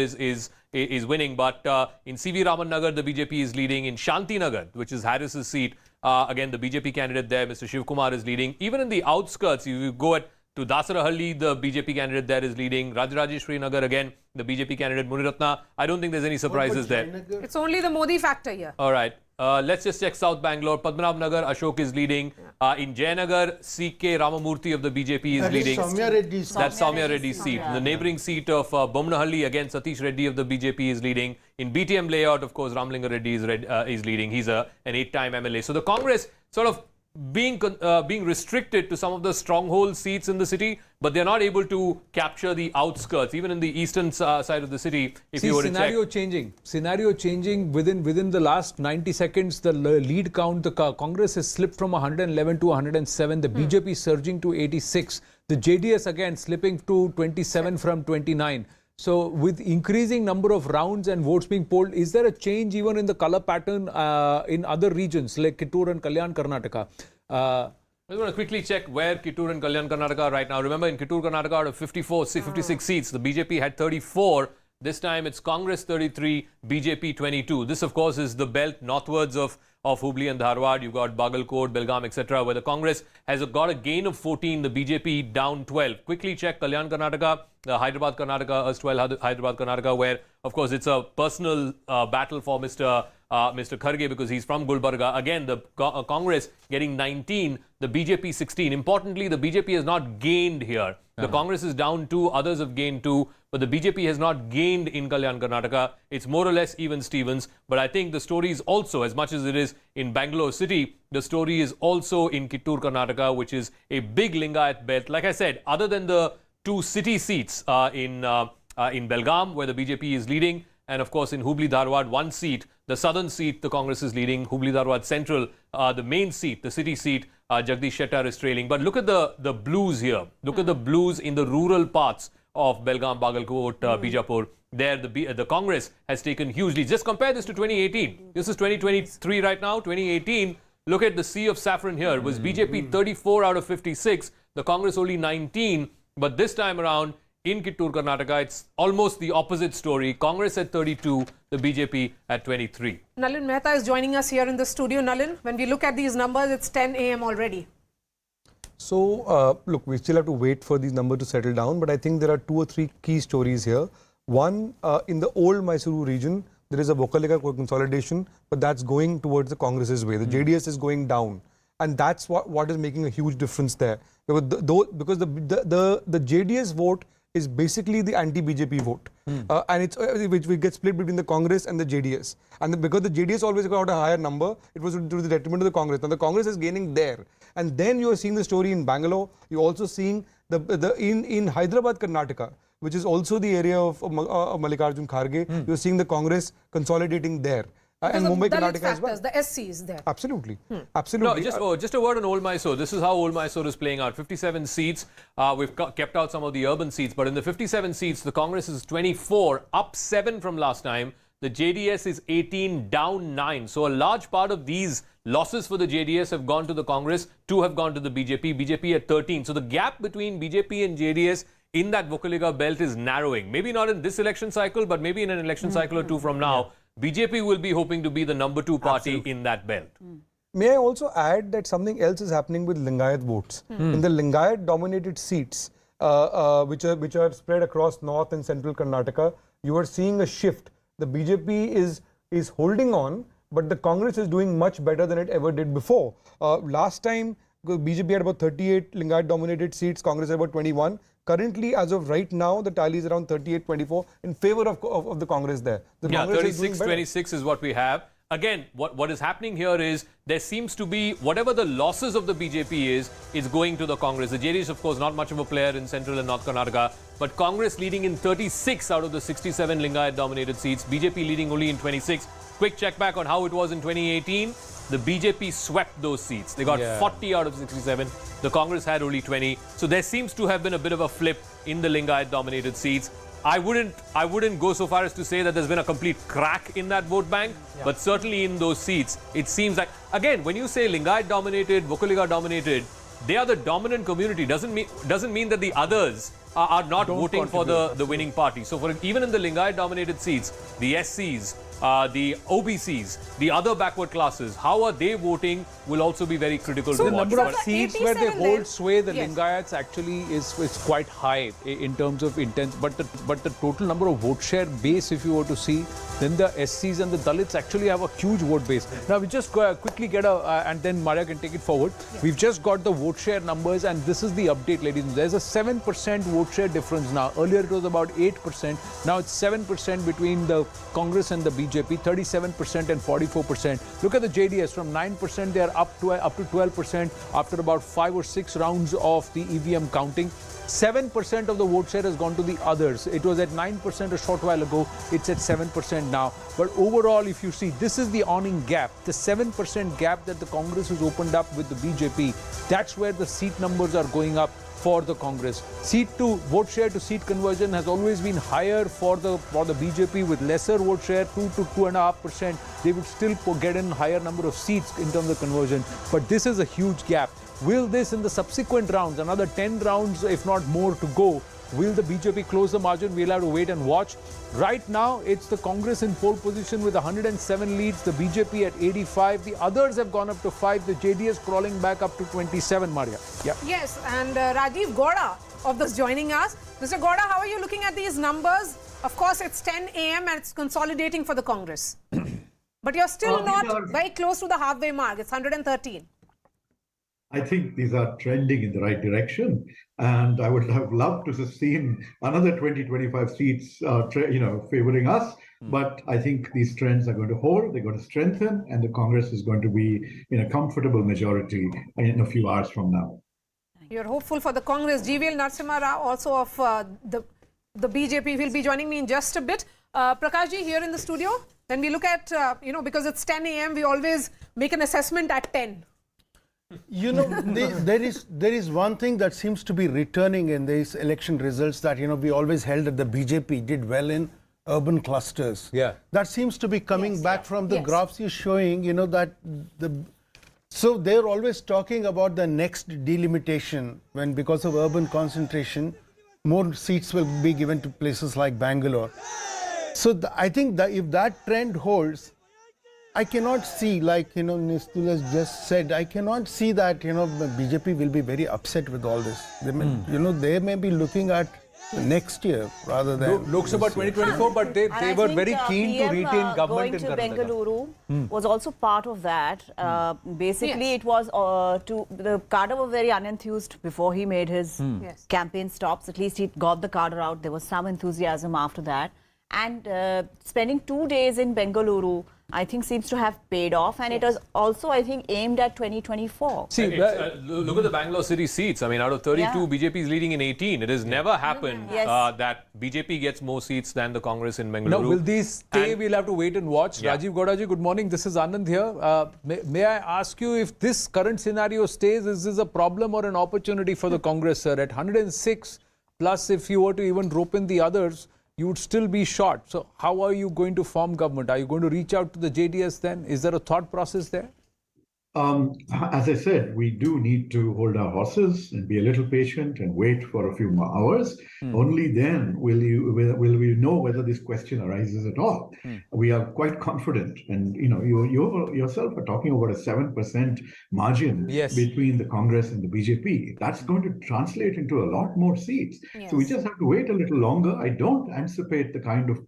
is winning. But in CV Raman Nagar, the BJP is leading. In Shanti Nagar, which is Harris's seat, again, the BJP candidate there, Mr. Shiv Kumar, is leading. Even in the outskirts, if you go to Dasarahalli, the BJP candidate there is leading. Rajrajeshwari Nagar, again, the BJP candidate Muniratna. I don't think there's any surprises there. It's only the Modi factor here. All right. Let's just check South Bangalore. Padmanabh Nagar, Ashok is leading. In Jayanagar, C.K. Ramamurthy of the BJP is leading. That's Soumya Reddy's seat. The neighbouring seat of Bomnahalli, again, Satish Reddy of the BJP is leading. In BTM layout, of course, Ramlinga Reddy is leading. He's an 8-time MLA. So the Congress sort of being restricted to some of the stronghold seats in the city, but they're not able to capture the outskirts, even in the eastern side of the city. If you were to check. Scenario changing within the last 90 seconds. The lead count, the Congress has slipped from 111 to 107. The BJP surging to 86. The JDS again slipping to 27 from 29. So with increasing number of rounds and votes being polled, is there a change even in the color pattern in other regions like Kittur and Kalyan, Karnataka? I just want to quickly check where Kittur and Kalyan, Karnataka are right now. Remember, in Kittur, Karnataka, out of 56 seats, the BJP had 34. This time it's Congress 33, BJP 22. This, of course, is the belt northwards of Hubli and Dharwad. You've got Bagalkot, Belgaum, etc., where the Congress has got a gain of 14, the BJP down 12. Quickly check Kalyan, Karnataka, Hyderabad, Karnataka, erstwhile Hyderabad, Karnataka, where, of course, it's a personal battle for Mr. Kharge because he's from Gulbarga. Again, the Congress getting 19, the BJP 16. Importantly, the BJP has not gained here. The Congress is down 2, others have gained 2, but the BJP has not gained in Kalyan, Karnataka. It's more or less even Stevens. But I think the story is also, as much as it is in Bangalore city, the story is also in Kittur, Karnataka, which is a big Lingayat belt. Like I said, other than the 2 city seats in Belgaum, where the BJP is leading, and of course in Hubli Dharwad, 1 seat, the southern seat, the Congress is leading. Hubli Dharwad Central, the main seat, the city seat, Jagdish Shettar is trailing. But look at the blues here. Look at the blues in the rural parts of Belgaum, Bagalkot, Bijapur. There, the Congress has taken hugely. Just compare this to 2018. This is 2023 right now. 2018, look at the sea of saffron here. It was BJP 34 out of 56, the Congress only 19. But this time around, in Kittur, Karnataka, it's almost the opposite story. Congress at 32, the BJP at 23. Nalin Mehta is joining us here in the studio. Nalin, when we look at these numbers, it's 10 a.m. already. So, look, we still have to wait for these numbers to settle down, but I think there are 2 or 3 key stories here. One, in the old Mysuru region, there is a Vokalika consolidation, but that's going towards the Congress's way. The JDS is going down, and that's what is making a huge difference there. Because the JDS vote is basically the anti-BJP vote, and it's which gets split between the Congress and the JDS. And because the JDS always got a higher number, it was to the detriment of the Congress. Now the Congress is gaining there, and then you are seeing the story in Bangalore. You're also seeing in Hyderabad, Karnataka, which is also the area of Mallikarjun Kharge. You're seeing the Congress consolidating there. And Mumbai, Karnataka as well. The SC is there. Absolutely. Absolutely. No, just a word on Old Mysore. This is how Old Mysore is playing out. 57 seats. We've kept out some of the urban seats, but in the 57 seats, the Congress is 24, up 7 from last time. The JDS is 18, down 9. So a large part of these losses for the JDS have gone to the Congress. 2 have gone to the BJP. BJP at 13. So the gap between BJP and JDS in that Vocaliga belt is narrowing. Maybe not in this election cycle, but maybe in an election cycle or two from now, BJP will be hoping to be the number 2 party in that belt. May I also add that something else is happening with Lingayat votes. In the Lingayat dominated seats, which are spread across north and central Karnataka, you are seeing a shift. The BJP is holding on, but the Congress is doing much better than it ever did before. Last time, BJP had about 38 Lingayat dominated seats, Congress had about 21. Currently, as of right now, the tally is around 38-24 in favor of the Congress there. The Congress 36-26 is what we have. Again, what is happening here is there seems to be, whatever the losses of the BJP is going to the Congress. The JDS, of course, not much of a player in central and north Karnataka, but Congress leading in 36 out of the 67 Lingayat-dominated seats, BJP leading only in 26. Quick check back on how it was in 2018. The BJP swept those seats. They got 40 out of 67. The Congress had only 20. So there seems to have been a bit of a flip in the Lingayat-dominated seats. I wouldn't go so far as to say that there's been a complete crack in that vote bank, but certainly in those seats, it seems like, again, when you say Lingayat dominated, Vocaliga dominated, they are the dominant community. Doesn't mean that the others are not voting for the winning party. So even in the Lingayat dominated seats, the SCs, the OBCs, the other backward classes, how are they voting will also be very critical to The watch. number of seats where they hold sway, the Yes. Lingayats actually is quite high in terms of intent. But the total number of vote share base, if you were to see, then the SCs and the Dalits actually have a huge vote base. Now we just quickly get and then Maria can take it forward. We've just got the vote share numbers, and this is the update, ladies. There's a 7% vote share difference now. Earlier it was about 8%. Now it's 7% between the Congress and the BJP, 37% and 44%. Look at the JDS, from 9% they are up to 12% after about 5 or 6 rounds of the EVM counting. 7% of the vote share has gone to the others. It was at 9% a short while ago. It's at 7% now. But overall, if you see, this is the awning gap. The 7% gap that the Congress has opened up with the BJP, that's where the seat numbers are going up for the Congress. Vote share to seat conversion has always been higher for the BJP, with lesser vote share, 2 to 2.5%. They would still get in higher number of seats in terms of conversion. But this is a huge gap. Will this, in the subsequent rounds, another 10 rounds, if not more to go, will the BJP close the margin? We'll have to wait and watch. Right now, it's the Congress in pole position with 107 leads, the BJP at 85. The others have gone up to 5. The JDS crawling back up to 27, Maria. Yeah. Yes, and Rajiv Gowda of this joining us. Mr. Gowda, how are you looking at these numbers? Of course, it's 10 a.m. and it's consolidating for the Congress. But you're still not very close to the halfway mark. It's 113. I think these are trending in the right direction, and I would have loved to have seen another 20-25 seats, favoring us. But I think these trends are going to hold, they're going to strengthen, and the Congress is going to be in a comfortable majority in a few hours from now. You're hopeful for the Congress. GVL Narasimha Rao, also of the BJP, will be joining me in just a bit. Prakashji, here in the studio, when we look at, because it's 10 a.m., we always make an assessment at 10. You know, there is one thing that seems to be returning in these election results that, we always held that the BJP did well in urban clusters. Yeah. That seems to be coming back from the graphs you're showing, so they're always talking about the next delimitation when, because of urban concentration, more seats will be given to places like Bangalore. So I think that if that trend holds, I cannot see, like, Nistul has just said, I cannot see that, BJP will be very upset with all this. They may, they may be looking at next year rather than Lok Sabha 2024, but they were very keen to retain government in Karnataka. Going to Bengaluru was also part of that. Basically, it was the cadre were very unenthused before he made his campaign stops. At least he got the cadre out. There was some enthusiasm after that. And spending 2 days in Bengaluru, I think, seems to have paid off, and it was also, I think, aimed at 2024. See, look at the Bangalore city seats. I mean, out of 32, BJP is leading in 18. It has never happened that BJP gets more seats than the Congress in Bengaluru. Now, will these stay? We'll have to wait and watch. Rajiv Gowdaji, good morning. This is Anand here. May I ask you, if this current scenario stays, is this a problem or an opportunity for the Congress, sir? At 106, plus if you were to even rope in the others, you would still be short. So how are you going to form government? Are you going to reach out to the JDS then? Is there a thought process there? as I said, we do need to hold our horses and be a little patient and wait for a few more hours. Only then will we know whether this question arises at all. We are quite confident, and you yourself are talking about a 7% margin between the Congress and the BJP. That's going to translate into a lot more seats. So we just have to wait a little longer. I don't anticipate the kind of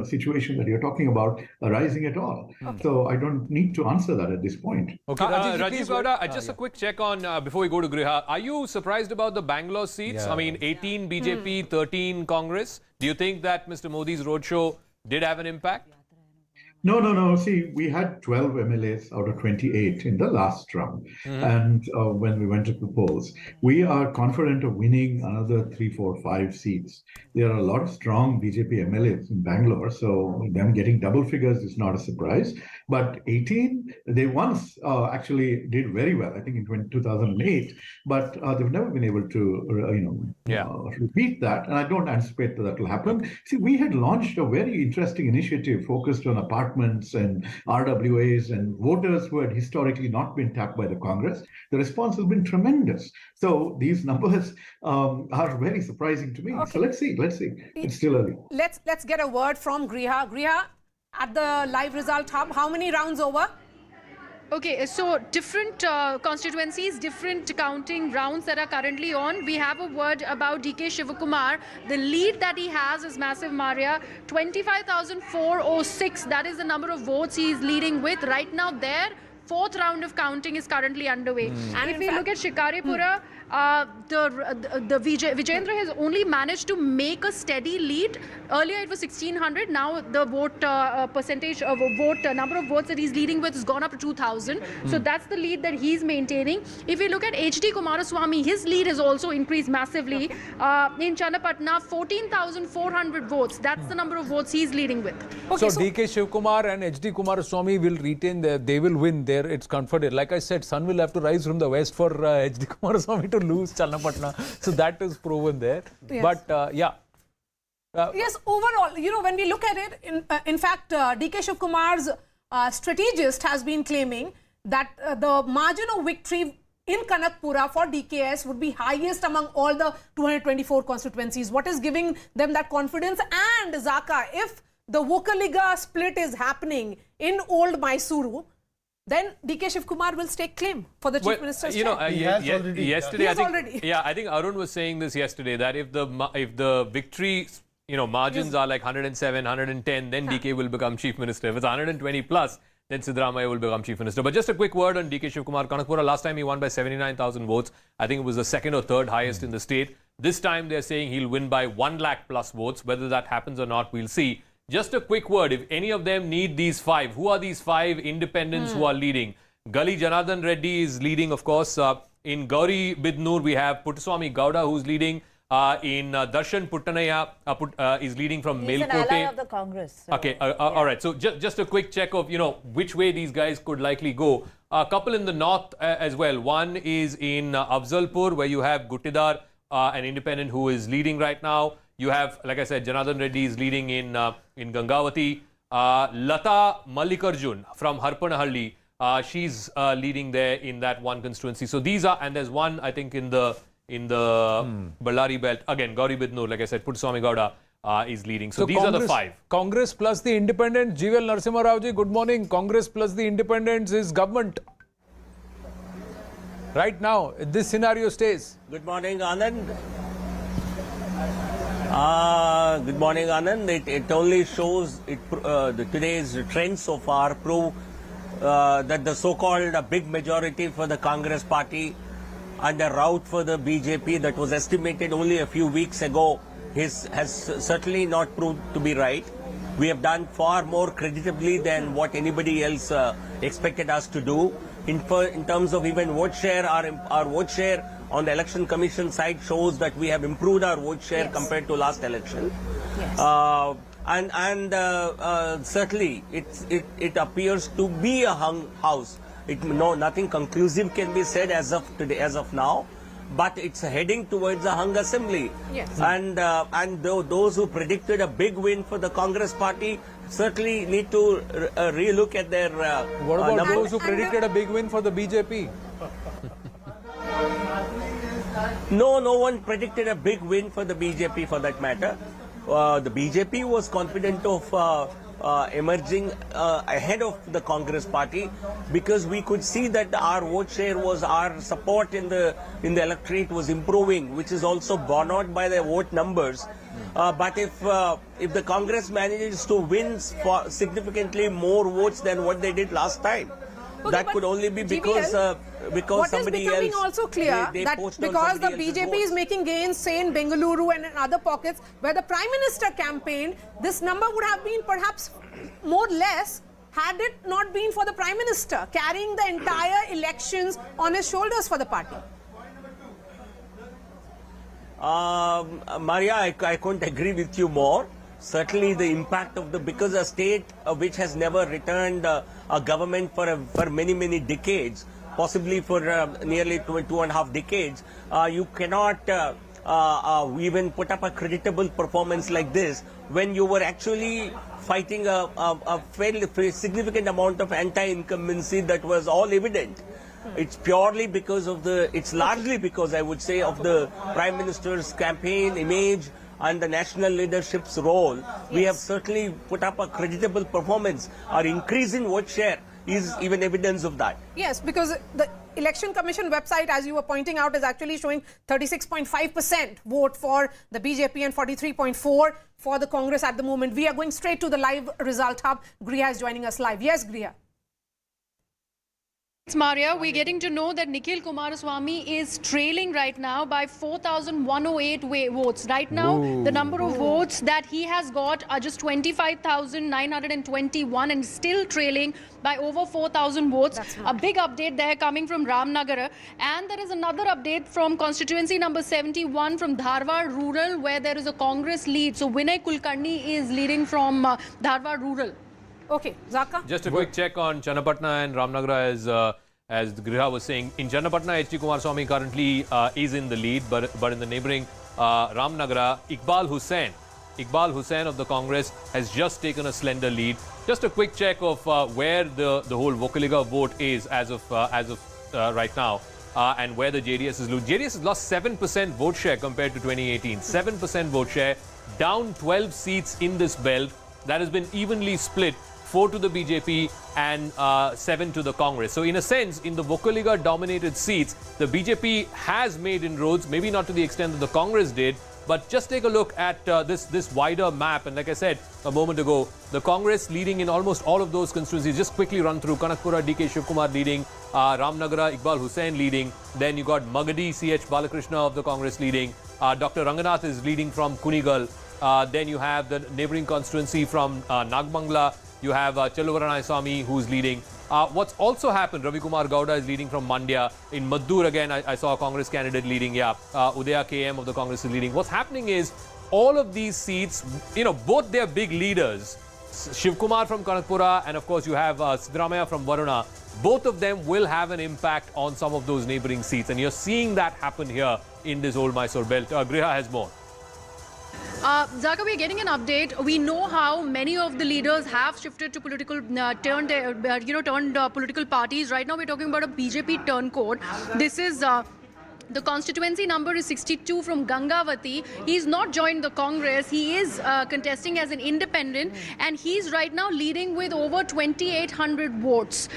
situation that you're talking about arising at all. So I don't need to answer that at this point. Okay, Rajiv Gowda, just a quick check on, before we go to Griha, are you surprised about the Bangalore seats? I mean, 18 BJP, 13 Congress. Do you think that Mr. Modi's roadshow did have an impact? No. See, we had 12 MLAs out of 28 in the last round. And when we went to the polls, we are confident of winning another 3, 4, 5 seats. There are a lot of strong BJP MLAs in Bangalore, so them getting double figures is not a surprise. But 18, they once actually did very well, I think in 2008, but they've never been able to, repeat that. And I don't anticipate that will happen. See, we had launched a very interesting initiative focused on apartments and RWAs and voters who had historically not been tapped by the Congress. The response has been tremendous. So these numbers are very surprising to me. Okay. So let's see. It's still early. Let's get a word from Griha. Griha, at the live result hub, how many rounds over? Okay, so different constituencies, different counting rounds that are currently on. We have a word about DK Shivakumar. The lead that he has is massive, Maria. 25,406. That is the number of votes he is leading with. Right now, their fourth round of counting is currently underway. And if we look at Shikaripura, the Vijendra has only managed to make a steady lead. Earlier it was 1,600. Now the vote percentage of number of votes that he's leading with has gone up to 2,000. So that's the lead that he's maintaining. If we look at HD Kumaraswamy, his lead has also increased massively. In Channapatna, 14,400 votes. That's the number of votes he's leading with. Okay, so DK Shivkumar and HD Kumaraswamy will retain they will win there. It's confident. Like I said, sun will have to rise from the west for HD Kumaraswamy to lose Channapatna. So that is proven there. Yes. But Yes, overall, when we look at it, in fact, DK Shivkumar's strategist has been claiming that the margin of victory in Kanakpura for DKS would be highest among all the 224 constituencies. What is giving them that confidence? And Zaka, if the Vokaliga split is happening in Old Mysuru, then DK Shivkumar will stake claim for the Chief Minister's chair. Yesterday, I think Arun was saying this yesterday, that if the victory margins are like 107, 110, then DK will become Chief Minister. If it's 120 plus, then Siddaramaiah will become Chief Minister. But just a quick word on DK Shivkumar. Kanakpura, last time he won by 79,000 votes. I think it was the second or third highest in the state. This time they're saying he'll win by 1 lakh plus votes. Whether that happens or not, we'll see. Just a quick word, if any of them need these 5, who are these 5 independents who are leading? Gali Janardhan Reddy is leading, of course. In Gauri Bidnoor, we have Puttaswamy Gowda, who's leading. In Darshan Puttanaya is leading from He's Melkote. an ally of the Congress. So. Okay, all right. So just a quick check of, which way these guys could likely go. A couple in the north as well. One is in Afzalpur, where you have Guttidar, an independent who is leading right now. You have, like I said, Janardhan Reddy is leading in Gangavati. Lata Mallikarjun from Harpanahalli, she's leading there in that one constituency. So these are, and there's one, I think, in the Ballari belt. Again, Gauri Bidnoor, like I said, Puttaswamy Gowda is leading. So these Congress, are the 5. Congress plus the independent. GVL Narasimha Rao ji, good morning. Congress plus the independents is government. Right now, this scenario stays. Good morning, Anand. Good morning, Anand. It only shows, today's trend so far prove that the so-called big majority for the Congress party and the rout for the BJP that was estimated only a few weeks ago has certainly not proved to be right. We have done far more creditably than what anybody else expected us to do. In terms of even vote share, our vote share on the Election Commission side shows that we have improved our vote share compared to last election. Yes. Certainly it appears to be a hung house. Nothing conclusive can be said as of today, as of now, but it's heading towards a hung assembly. Yes. And those who predicted a big win for the Congress party certainly need to relook at their What about numbers. those who predicted a big win for the BJP? No, no one predicted a big win for the BJP for that matter. The BJP was confident of emerging ahead of the Congress party because we could see that our vote share was, our support in the electorate was improving, which is also borne out by the vote numbers. But if the Congress manages to win significantly more votes than what they did last time, that could only be because somebody else. What is becoming also clear that because the BJP is making gains, say in Bengaluru and in other pockets where the Prime Minister campaigned, this number would have been perhaps more less had it not been for the Prime Minister carrying the entire elections on his shoulders for the party. Maria, I couldn't agree with you more. Certainly the impact of because a state which has never returned a government for many decades, possibly for nearly 2.5 decades, you cannot even put up a creditable performance like this when you were actually fighting a fairly significant amount of anti-incumbency that was all evident. It's purely because of it's largely because I would say of the Prime Minister's campaign image and the national leadership's role. We have certainly put up a creditable performance. Our increase in vote share is even evidence of that. Yes, because the Election Commission website, as you were pointing out, is actually showing 36.5% vote for the BJP and 43.4% for the Congress at the moment. We are going straight to the live result hub. Griha is joining us live. Yes, Griha. Maria, we're getting to know that Nikhil Kumaraswamy is trailing right now by 4,108 votes. Right now, the number of votes that he has got are just 25,921 and still trailing by over 4,000 votes. A big update there coming from Ramnagara. And there is another update from constituency number 71 from Dharwad Rural, where there is a Congress lead. So Vinay Kulkarni is leading from Dharwad Rural. Okay, Zaka? Just a quick check on Channapatna and Ramnagara as Griha was saying. In Channapatna, H.D. Kumaraswamy currently is in the lead, but in the neighbouring Ramnagara, Iqbal Hussain of the Congress has just taken a slender lead. Just a quick check of where the whole Vocaliga vote is as of right now, and where the JDS is losing. JDS has lost 7% vote share compared to 2018. 7% vote share, down 12 seats in this belt. That has been evenly split. 4 to the BJP and 7 to the Congress. So in a sense, in the Vocaliga dominated seats, the BJP has made inroads, maybe not to the extent that the Congress did, but just take a look at this wider map. And like I said a moment ago, the Congress leading in almost all of those constituencies. Just quickly run through: Kanakpura, DK Shivkumar leading, Ramnagara, Iqbal Hussain leading. Then you got Magadi, CH Balakrishna of the Congress leading. Dr. Ranganath is leading from Kunigal. Then you have the neighbouring constituency from Nagbangla. You have Chelluvaranayasamy who's leading. What's also happened, Ravi Kumar Gowda is leading from Mandya. In Maddur again, I saw a Congress candidate leading. Udaya KM of the Congress is leading. What's happening is all of these seats, both their big leaders, Shivkumar from Kanakpura and of course you have Siddaramaiah from Varuna, both of them will have an impact on some of those neighbouring seats. And you're seeing that happen here in this old Mysore belt. Griha has more. Zaka, we're getting an update. We know how many of the leaders have shifted to political, turned political parties. Right now, we're talking about a BJP turncoat. This is the constituency number is 62 from Gangavati. He's not joined the Congress. He is contesting as an independent, and he's right now leading with over 2,800 votes.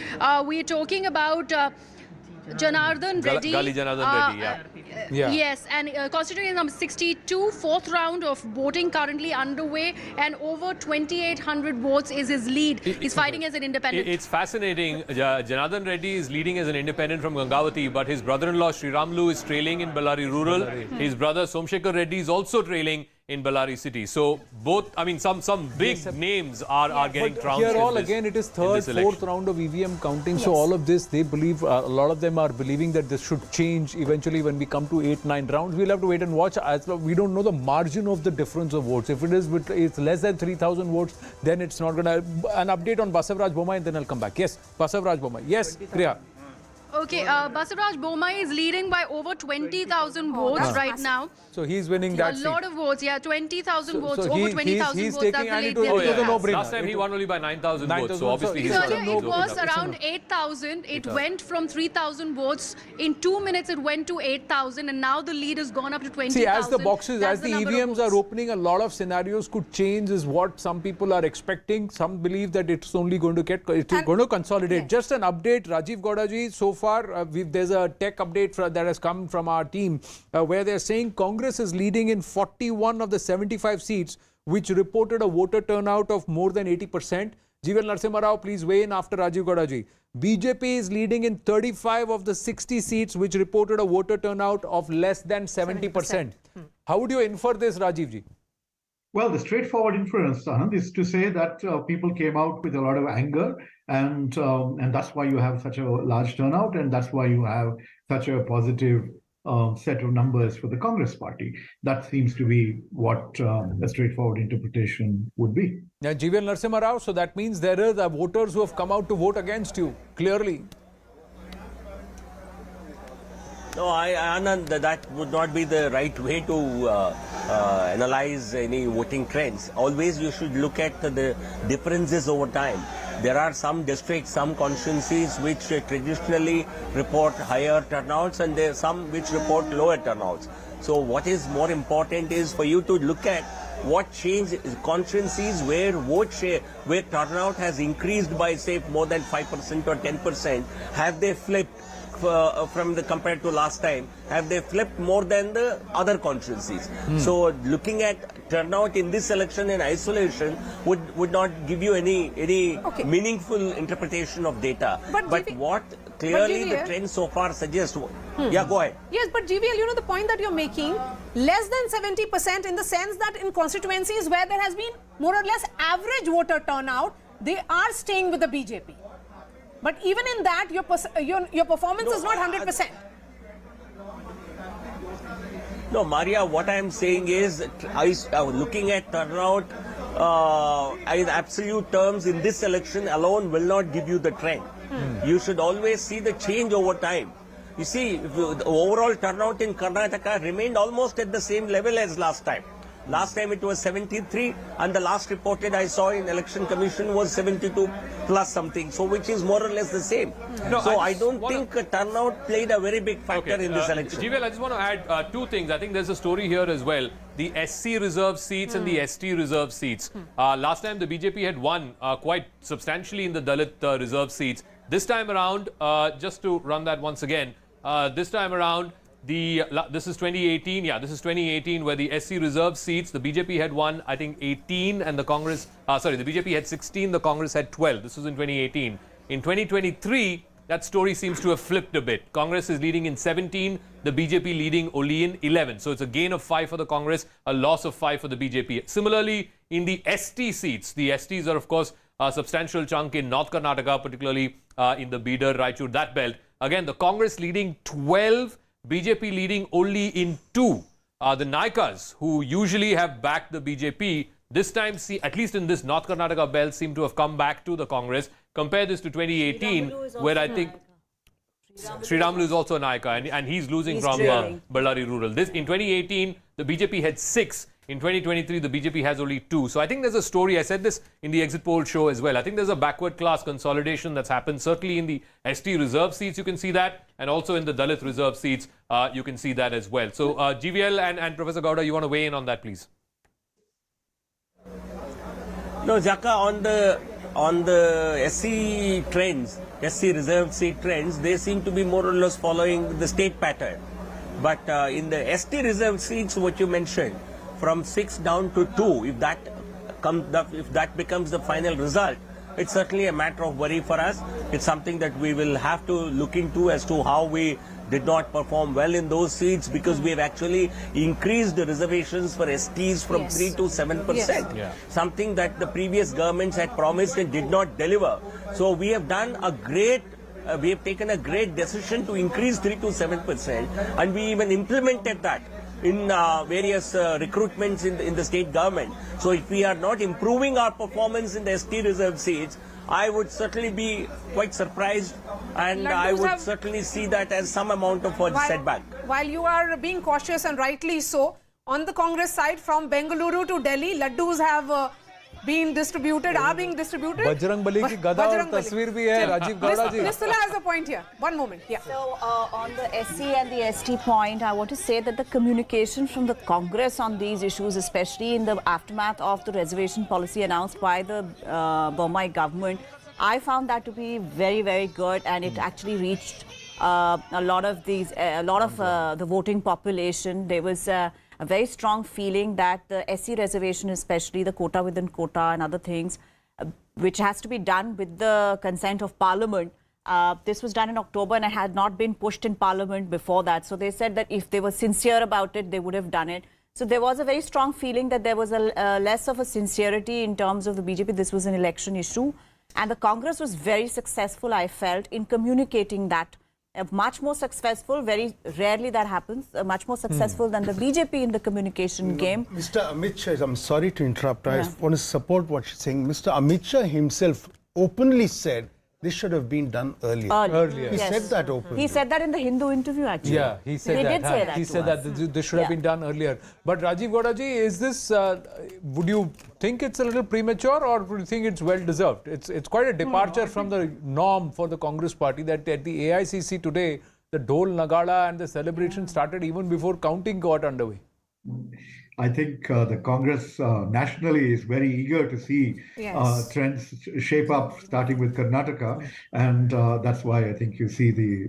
We're talking about Janardhan Reddy. Gali Janardhan Reddy, yeah. Yes, and constituency number 62, fourth round of voting currently underway, and over 2,800 votes is his lead. He's fighting as an independent. It's fascinating. Janardhan Reddy is leading as an independent from Gangavati, but his brother-in-law Sri Ramlu is trailing in Bellary Rural. His brother Somshekhar Reddy is also trailing in Bellary City. So both, some big names are getting trounced. Here all again it is third, fourth round of EVM counting. Yes. So all of this, they believe, a lot of them are believing that this should change eventually when we come to 8, 9 rounds. We'll have to wait and watch. As we don't know the margin of the difference of votes. If it's less than 3,000 votes, then it's not going to. An update on Basavaraj Bommai and then I'll come back. Yes, Basavaraj Bommai. Yes, Kriya. Okay, Basuraj Bomai is leading by over 20,000 votes that's right massive. now. So he's winning A that seat. lot of votes, yeah, 20,000 votes, so over he's 20,000 taking, votes. That's the and lead it was, that it he was a has. no-brainer. Last time he won only by 9,000 votes, so obviously he's Because got earlier a it was open up. around 8,000. It went from 3,000 votes. In 2 minutes, it went to 8,000, and now the lead has gone up to 20,000. See, as the boxes, That's as the number of EVMs are votes. opening, a lot of scenarios could change, is what some people are expecting. Some believe that it's only going to going to consolidate. Yes. Just an update, Rajiv Gaudaji, so far there's a tech update that has come from our team where they're saying Congress is leading in 41 of the 75 seats, which reported a voter turnout of more than 80%. GVL Narasimha Rao, please weigh in after Rajiv Gaudaji. BJP is leading in 35 of the 60 seats, which reported a voter turnout of less than 70%. How would you infer this, Rajiv ji? Well, the straightforward inference, Anand, is to say that people came out with a lot of anger, and that's why you have such a large turnout, and that's why you have such a positive set of numbers for the Congress party. That seems to be what a straightforward interpretation would be. Now, GVL Narasimha Rao, so that means there are voters who have come out to vote against you, clearly. No, Anand, that would not be the right way to analyze any voting trends. Always you should look at the differences over time. There are some districts, some constituencies which traditionally report higher turnouts, and there are some which report lower turnouts. So what is more important is for you to look at what change constituencies where vote share, where turnout has increased by say more than 5% or 10%, have they flipped from the compared to last time, have they flipped more than the other constituencies? So looking at turnout in this election in isolation would not give you any meaningful interpretation of data. But what clearly the trend so far suggests. Yeah, go ahead. Yes, but GVL, you know the point that you're making, less than 70% in the sense that in constituencies where there has been more or less average voter turnout, they are staying with the BJP. But even in that, your performance is not 100%. No, Maria, what I am saying is, looking at turnout in absolute terms in this election alone will not give you the trend. You should always see the change over time. You see, the overall turnout in Karnataka remained almost at the same level as last time. Last time it was 73, and the last reported I saw in Election Commission was 72 plus something, so which is more or less the same. No, so I don't think turnout played a very big factor in this election. GVL, I just want to add two things. I think there's a story here as well. The SC reserve seats and the ST reserve seats. Last time the BJP had won quite substantially in the Dalit reserve seats. This time around, just to run that once again, this time around, this is 2018. Yeah, this is 2018 where the SC reserve seats, the BJP had won, I think, 18 and the Congress, the BJP had 16, the Congress had 12. This was in 2018. In 2023, that story seems to have flipped a bit. Congress is leading in 17, the BJP leading only in 11. So it's a gain of 5 for the Congress, a loss of 5 for the BJP. Similarly, in the ST seats, the STs are, of course, a substantial chunk in North Karnataka, particularly in the Bidar, Raichur, that belt. Again, the Congress leading 12, BJP leading only in 2. The Naikas, who usually have backed the BJP, this time, at least in this North Karnataka belt, seem to have come back to the Congress. Compare this to 2018, where I think Sri Ramalu is also a Naika, and he's losing from Ballari Rural. In 2018, the BJP had 6. In 2023, the BJP has only 2. So I think there's a story. I said this in the exit poll show as well. I think there's a backward class consolidation that's happened. Certainly in the ST reserve seats, you can see that. And also in the Dalit reserve seats, you can see that as well. So GVL and Professor Gowda, you want to weigh in on that, please? No, Jaka, on the SC trends, SC reserve seat trends, they seem to be more or less following the state pattern. But in the ST reserve seats, what you mentioned, from 6 down to 2, if that becomes the final result, it's certainly a matter of worry for us. It's something that we will have to look into as to how we did not perform well in those seats, because we have actually increased the reservations for STs from 3 to 7%. Something that the previous governments had promised and did not deliver. So we have done a great we have taken a great decision to increase 3 to 7%, and we even implemented that. in various recruitments in the state government. So if we are not improving our performance in the ST reserve seats, I would certainly be quite surprised, and I would certainly see that as some amount of a setback. While you are being cautious and rightly so, on the Congress side, from Bengaluru to Delhi, laddus have been distributed, are being distributed. Bajrang Bali ki gada aur tasveer bhi hai, Rajiv Gowda ji. Nistula has a point here. One moment. Yeah. So, on the SC and the ST point, I want to say that the communication from the Congress on these issues, especially in the aftermath of the reservation policy announced by the Bombay government, I found that to be very, very good, and it actually reached a lot of the voting population. There was a very strong feeling that the SC reservation, especially the quota within quota and other things, which has to be done with the consent of Parliament. This was done in October and it had not been pushed in Parliament before that. So they said that if they were sincere about it, they would have done it. So there was a very strong feeling that there was a less of a sincerity in terms of the BJP. This was an election issue. And the Congress was very successful, I felt, in communicating that. Much more successful, very rarely that happens, much more successful than the BJP in the communication game. Mr. Amit Shah, I'm sorry to interrupt. I want to support what she's saying. Mr. Amit Shah himself openly said this should have been done earlier. He said that openly. He said that in the Hindu interview, actually. Yeah, he said that. Did say that. He said that this should have been done earlier. But Rajiv Gowda ji, is this? Would you think it's a little premature, or would you think it's well deserved? It's quite a departure from the norm for the Congress party that at the AICC today, the Dhol Nagada and the celebration started even before counting got underway. I think the Congress nationally is very eager to see trends shape up, starting with Karnataka, and that's why I think you see the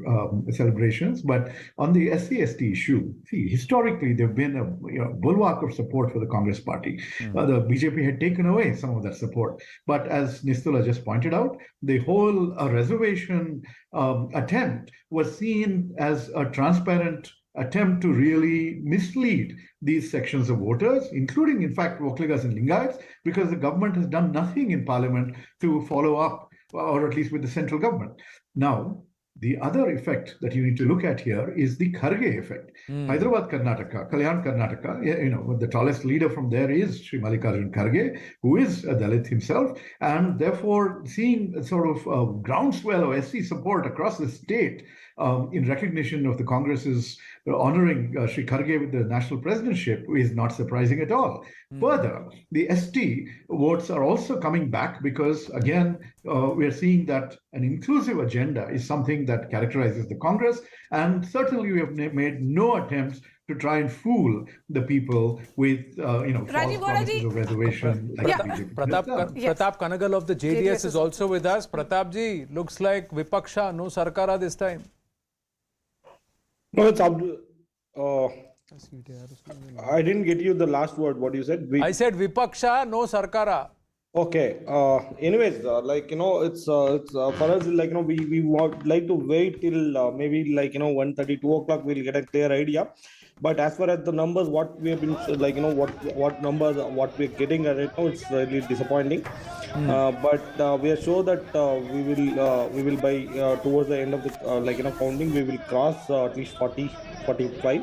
celebrations. But on the SC/ST issue, see, historically there've been a bulwark of support for the Congress party. The BJP had taken away some of that support, but as Nistula just pointed out, the whole reservation attempt was seen as a transparent attempt to really mislead these sections of voters, including, in fact, Vokligas and Lingayats, because the government has done nothing in Parliament to follow up, or at least with the central government. Now, the other effect that you need to look at here is the Kharge effect. Hyderabad, Karnataka, Kalyan, Karnataka, the tallest leader from there is Sri Mallikarjun Kharge, who is a Dalit himself, and therefore seeing a sort of groundswell of SC support across the state in recognition of the Congress's honoring Sri Kharge with the national presidentship is not surprising at all. Further, the ST votes are also coming back because, again, we are seeing that an inclusive agenda is something that characterizes the Congress, and certainly we have made no attempts to try and fool the people with, false promises of reservation. Pratap Kanagal of the JDS is also with us. Pratap ji, looks like Vipaksha, no Sarkara this time. No, it's I didn't get you the last word. What you said? I said Vipaksha, no Sarkara. Okay. Anyways, it's for us, we would like to wait till maybe 1:30, 2 o'clock. We'll get a clear idea. But as far as the numbers, what we have been what numbers, what we're getting right now, it's really disappointing. But we are sure that we will by towards the end of the counting, we will cross at least 40, 45.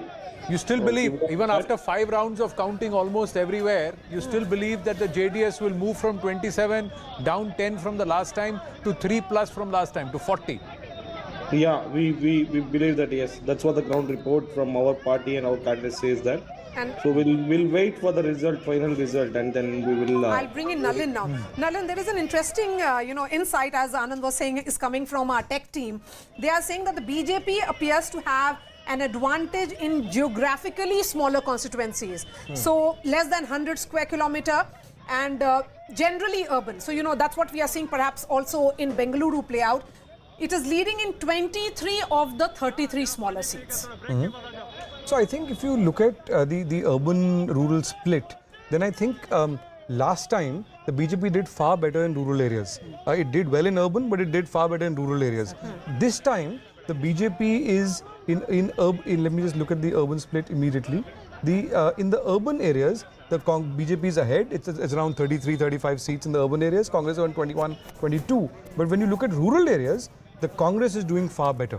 You still believe, even after 5 rounds of counting almost everywhere, you still believe that the JDS will move from 27 down 10 from the last time to 3+ from last time to 40? Yeah, we believe that, yes. That's what the ground report from our party and our candidate says that. And so we'll wait for the final result, and then we will... I'll bring in Nalin now. Nalin, there is an interesting, insight, as Anand was saying, is coming from our tech team. They are saying that the BJP appears to have an advantage in geographically smaller constituencies. So less than 100 square kilometer and generally urban. So, that's what we are seeing perhaps also in Bengaluru play out. It is leading in 23 of the 33 smaller seats. So I think if you look at the urban-rural split, then I think last time the BJP did far better in rural areas. It did well in urban, but it did far better in rural areas. This time, the BJP is in urban. Let me just look at the urban split immediately. In the urban areas, the BJP is ahead. It's around 33, 35 seats in the urban areas. Congress is on 21, 22. But when you look at rural areas, the Congress is doing far better.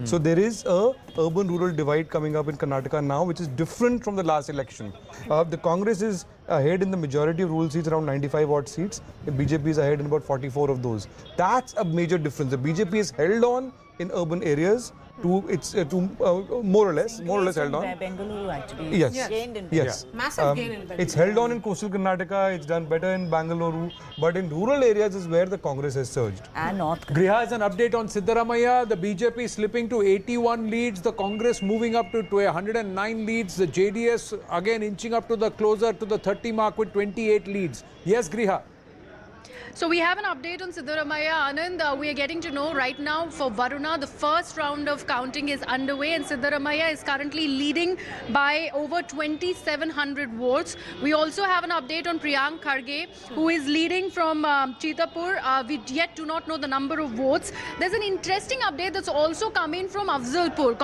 So there is a urban-rural divide coming up in Karnataka now, which is different from the last election. The Congress is ahead in the majority of rural seats, around 95 odd seats. The BJP is ahead in about 44 of those. That's a major difference. The BJP is held on in urban areas to more or less held on. Bengaluru actually Yes. gained in Yes. Massive gain in Bengaluru. It's held on in coastal Karnataka, it's done better in Bangalore, but in rural areas is where the Congress has surged. and North. Griha has an update on Siddaramaiah. The BJP slipping to 81 leads, the Congress moving up to 109 leads, the JDS again inching up to the closer to the 30 mark with 28 leads. Yes, Griha. So we have an update on Siddaramaiah. Anand, we are getting to know right now for Varuna, the first round of counting is underway and Siddaramaiah is currently leading by over 2,700 votes. We also have an update on Priyank Kharge, who is leading from Chitapur. We yet do not know the number of votes. There's an interesting update that's also coming from Afzalpur,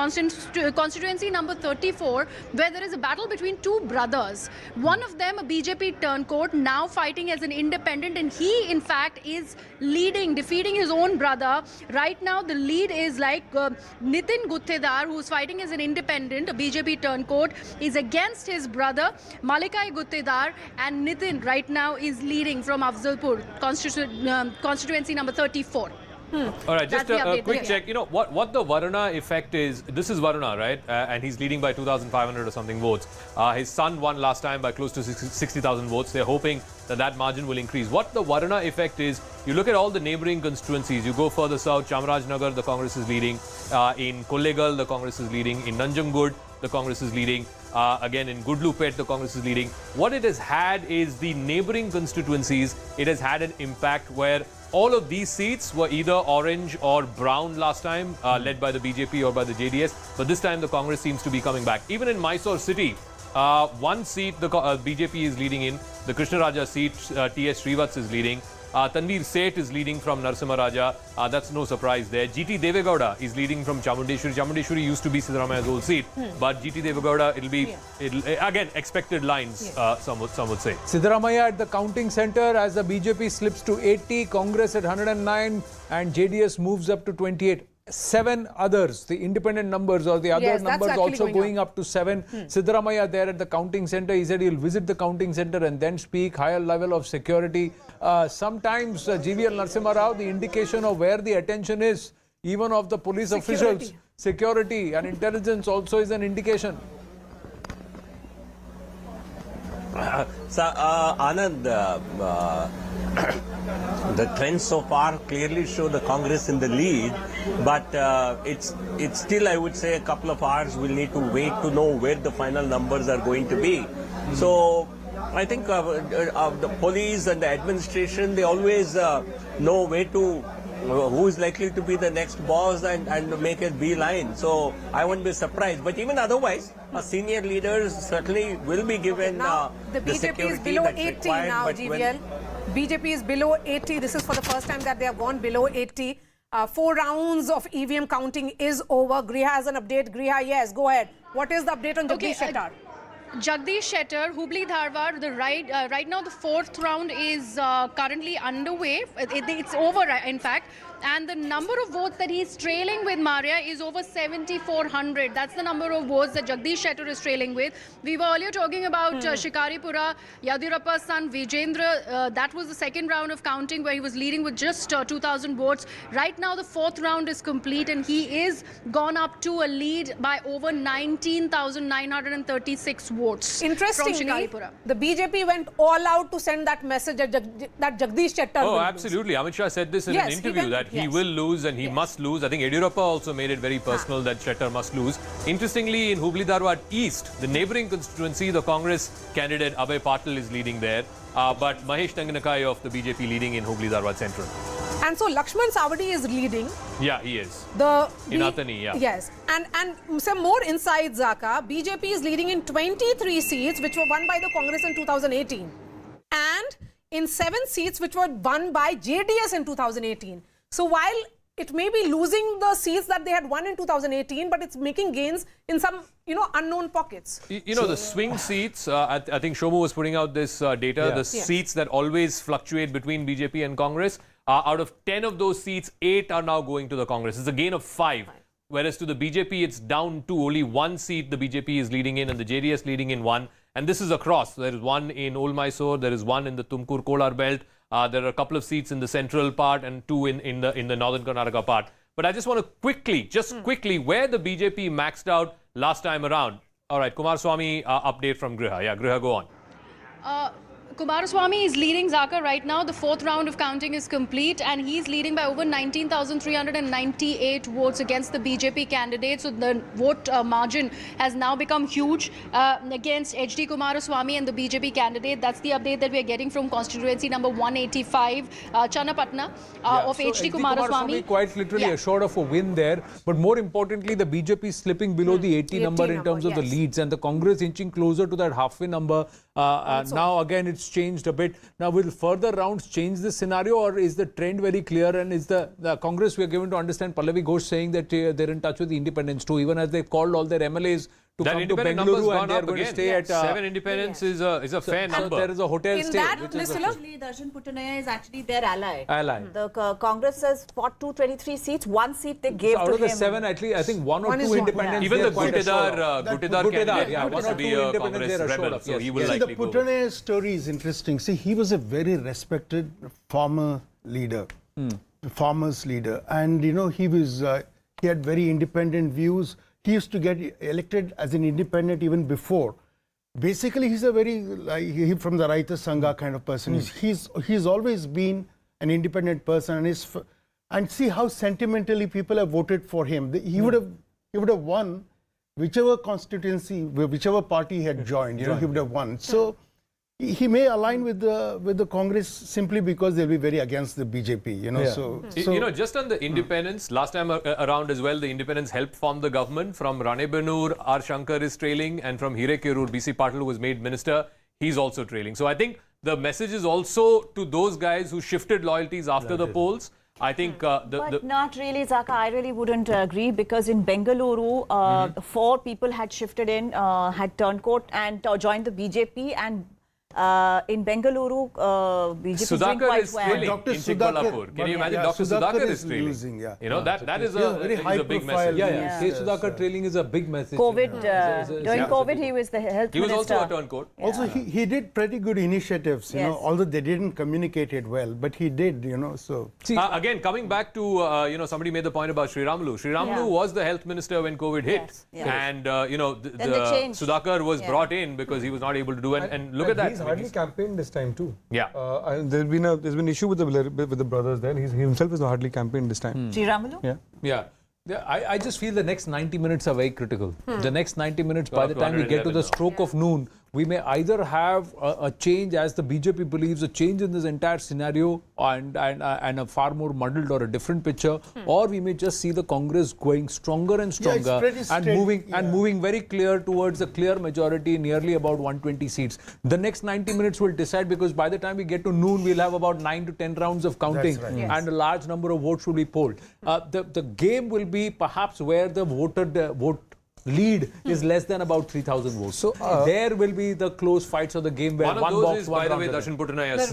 constituency number 34, where there is a battle between two brothers. One of them, a BJP turncoat, now fighting as an independent, and he in fact is leading, defeating his own brother. Right now the lead is like Nitin Guttedar, who's fighting as an independent, a BJP turncoat, is against his brother Malikai Guttedar, and Nitin right now is leading from Afzalpur, constituency number 34. All right, just a quick check. You know, what the Varuna effect is, this is Varuna, right? And he's leading by 2,500 or something votes. His son won last time by close to 60,000 votes. They're hoping that margin will increase. What the Varuna effect is, you look at all the neighboring constituencies. You go further south, Chamarajnagar, the Congress is leading. In Kollegal, the Congress is leading. In Nanjangud, the Congress is leading. Again, in Gudlupet, the Congress is leading. What it has had is the neighboring constituencies. It has had an impact where all of these seats were either orange or brown last time, led by the BJP or by the JDS. But this time, the Congress seems to be coming back. Even in Mysore city, one seat the BJP is leading in. The Krishna Raja seat, T.S. Srivats is leading. Tanveer Seth is leading from Narasimha Raja. That's no surprise there. G.T. Devegowda is leading from Chamundeshwari. Chamundeshwari used to be Siddaramaiah's old seat. But G.T. Devegowda, it'll again, expected lines, some would say. Siddaramaiah at the counting center as the BJP slips to 80, Congress at 109 and JDS moves up to 28. 7 others, the independent numbers or the other numbers also going up to 7. Siddaramaiah there at the counting center, he said he'll visit the counting center and then speak, higher level of security. Sometimes GVL Narasimha Rao, the indication of where the attention is, even of the police officials, security and intelligence also is an indication. Anand, the trends so far clearly show the Congress in the lead, but it's still, I would say, a couple of hours. We'll need to wait to know where the final numbers are going to be. So I think the police and the administration, they always know where to, who is likely to be the next boss and make a beeline. So I won't be surprised. But even otherwise, senior leaders certainly will be given now, the BJP security is below that's 80 required, now, but GVL. BJP is below 80. This is for the first time that they have gone below 80. 4 rounds of EVM counting is over. Griha has an update. Griha, yes, go ahead. What is the update on Jagdish Shettar? Jagdish Shettar, Hubli Dharwad, right now the 4th round is currently underway. It's over, in fact. And the number of votes that he's trailing with Maria is over 7,400. That's the number of votes that Jagdish Shettar is trailing with. We were earlier talking about Shikaripura, Yadurappa's son Vijendra. That was the 2nd round of counting where he was leading with just 2,000 votes. Right now the 4th round is complete and he is gone up to a lead by over 19,936 votes. Interestingly, the BJP went all out to send that message that Jagdish Shettar Oh, absolutely. Amit Shah said this in an interview that he will lose and he must lose. I think Yadurappa also made it very personal that Shettar must lose. Interestingly, in Hubli Dharwad East, the neighbouring constituency, the Congress candidate Abhay Patil is leading there. But Mahesh Tanganakai of the BJP leading in Hubli Dharwad Central. And so Lakshman Savadi is leading. Yeah, he is. In Athani, yeah. Yes. And some more inside Zaka. BJP is leading in 23 seats which were won by the Congress in 2018. And in 7 seats which were won by JDS in 2018. So while it may be losing the seats that they had won in 2018, but it's making gains in some, unknown pockets. The swing seats, I think Shomu was putting out this data, the seats that always fluctuate between BJP and Congress, Out of 10 of those seats, 8 are now going to the Congress. It's a gain of 5. Whereas to the BJP, it's down to only 1 seat the BJP is leading in and the JDS leading in 1. And this is across. There is 1 in Old Mysore, there is 1 in the Tumkur-Kolar belt. There are a couple of seats in the central part and 2 in the northern Karnataka part. But I just want to quickly, where the BJP maxed out last time around. All right, Kumaraswamy update from Griha. Yeah, Griha, go on. Kumaraswamy is leading Zaka right now. The 4th round of counting is complete and he's leading by over 19,398 votes against the BJP candidate. So the vote margin has now become huge against HD Kumaraswamy and the BJP candidate. That's the update that we are getting from constituency number 185, Channapatna, of HD Kumaraswamy. Quite literally assured of a win there. But more importantly, the BJP is slipping below the 80 number in terms of the leads and the Congress inching closer to that halfway number. Now again, it's changed a bit. Now, will further rounds change this scenario, or is the trend very clear? And is the Congress, we are given to understand, Pallavi Ghosh saying that they're in touch with the independents too, even as they called all their MLAs to that come to Bengaluru and they're going to stay at 7 independents is a fair number. There is a hotel stay. Actually, Darshan Puttanaya is actually their ally. The Congress has fought 223 seats. 1 seat they gave out to of the him. 7, actually, I think 1 or 2 independents. Even the Gutedar candidate happens to be a Congress rebel, so he will likely go. The Puttanaya story is interesting. See, he was a very respected farmer leader, farmers leader, and he had very independent views. He used to get elected as an independent even before. Basically, he's a very from the Raita Sangha kind of person. He's always been an independent person, and see how sentimentally people have voted for him. He would have won whichever constituency, whichever party he had joined. He would have won. So he may align with the Congress simply because they'll be very against the BJP. Just on the independents, last time around as well, the independents helped form the government. From Ranebenur, R. Shankar is trailing, and from Hirekerur, B.C. Patil, who was made minister, he's also trailing. So I think the message is also to those guys who shifted loyalties after the polls. I think but not really, Zaka. I really wouldn't agree, because in Bengaluru, 4 people had shifted in, had turncoat and joined the BJP, and in Bengaluru, BJP is doing quite well. Dr. in Chikbalapur. Can you imagine Dr. Sudhakar is trailing? Losing, that is a big message. K. Sudhakar trailing is a big message. During COVID, he was the health minister. He was minister. also a turncoat. Also, he did pretty good initiatives, although they didn't communicate it well, but he did, so. Again, coming back to, somebody made the point about Sri Ramalu. Sri Ramalu was the health minister when COVID hit. And, Sudhakar was brought in because he was not able to do it. And look at that. Hardly campaigned this time too. Yeah. There's been issue with the brothers there. He himself is hardly campaigned this time. Sri Ramalu? Yeah. I just feel the next 90 minutes are very critical. The next 90 minutes, by the time we get to the stroke of noon, we may either have a change, as the BJP believes, a change in this entire scenario and a far more muddled or a different picture, or we may just see the Congress going stronger and stronger and moving very clear towards a clear majority, nearly about 120 seats. The next 90 minutes will decide, because by the time we get to noon, we'll have about 9 to 10 rounds of counting, and a large number of votes will be polled. The game will be perhaps where the vote lead is less than about 3,000 votes. So there will be the close fights of the game where one of those is, by the way, Darshan Puttanaya's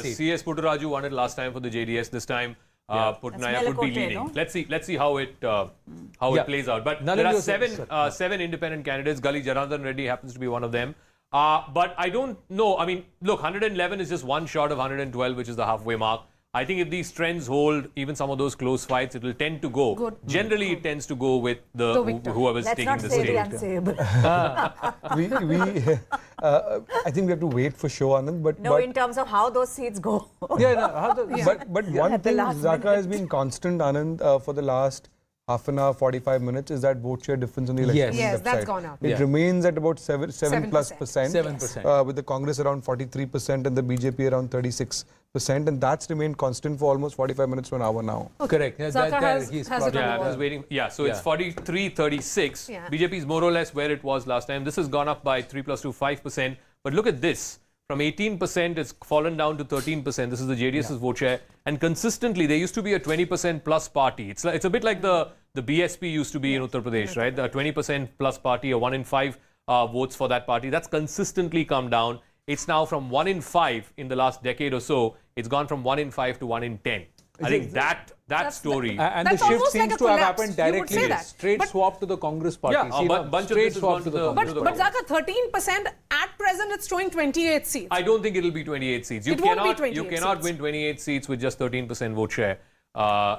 seat. C.S. Puttaraju won it last time for the JDS. This time, Puttanaya could be leading. Let's see how it plays out. But there are 7 independent candidates. Gali Janardhan Reddy happens to be one of them. But I don't know. I mean, look, 111 is just one short of 112, which is the halfway mark. I think if these trends hold, even some of those close fights, it will tend to go. Generally, it tends to go with whoever's taking the stage. I think we have to wait for show, Anand. But in terms of how those seats go. But one thing Zaka has been constant, Anand, for the last half an hour, 45 minutes, is that vote share difference on the election website. That's gone up. It remains at about 7+%. 7%. With the Congress around 43% and the BJP around 36%. And that's remained constant for almost 45 minutes to an hour now. Correct. He's waiting. So it's 43-36. BJP is more or less where it was last time. This has gone up by 3 + 2, 5%. But look at this. From 18%, it's fallen down to 13%. This is the JDS's vote share. And consistently, there used to be a 20% plus party. It's a bit like the BSP used to be in Uttar Pradesh, right? The 20% plus party, a 1 in 5 votes for that party. That's consistently come down. It's now from 1 in 5 in the last decade or so. it's gone from 1 in 5 to 1 in 10. I think that story. And the That's shift almost seems like a to have collapse. happened You would directly. say that. Straight But- swap to the Congress party. Yeah, a See, bunch of straight this has swap gone to the to the- Congress But party. Zaka, 13% at present it's showing 28 seats. I don't think it'll be 28 seats. It won't be 28 You cannot seats. win 28 seats with just 13% vote share.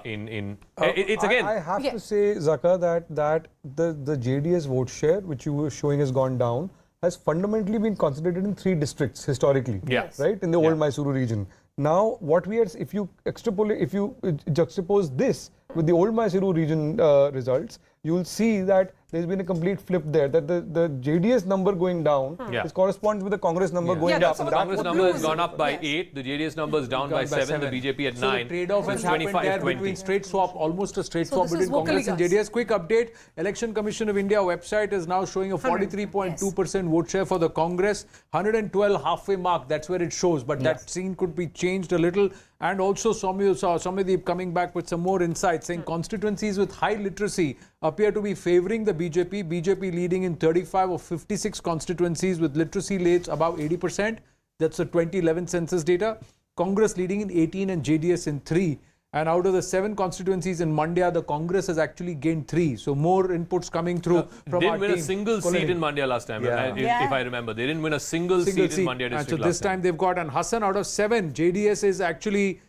It's again. I have Yeah. to say, Zaka, that the JDS vote share, which you were showing has gone down, has fundamentally been concentrated in 3 districts historically. Yes. Right? In the old Mysuru region. Now, what we are, if you extrapolate, if you juxtapose this with the old Mysuru region results, you will see that there's been a complete flip there, that the JDS number going down is corresponds with the Congress number going Yeah, up. so And The that's Congress what number we has are gone up by Yes. 8, the JDS number is down by 7, the BJP at So 9. the trade-off has It's happened there 25-20. between straight swap, almost a straight So swap this is between Congress and vocally JDS. Quick update, Election Commission of India website is now showing a 43.2% vote share for the Congress, 112 halfway mark, that's where it shows, but that scene could be changed a little. And also Soumyadeep coming back with some more insights, saying constituencies with high literacy appear to be favouring the BJP leading in 35 of 56 constituencies with literacy rates above 80%. That's the 2011 census data. Congress leading in 18 and JDS in 3. And out of the 7 constituencies in Mandya, the Congress has actually gained 3. So more inputs coming through from our Didn't win team. a single seat in Mandya last time, if I remember. They didn't win a single seat in Mandya And district so this last time. time they've got, and Hassan out of 7, JDS is actually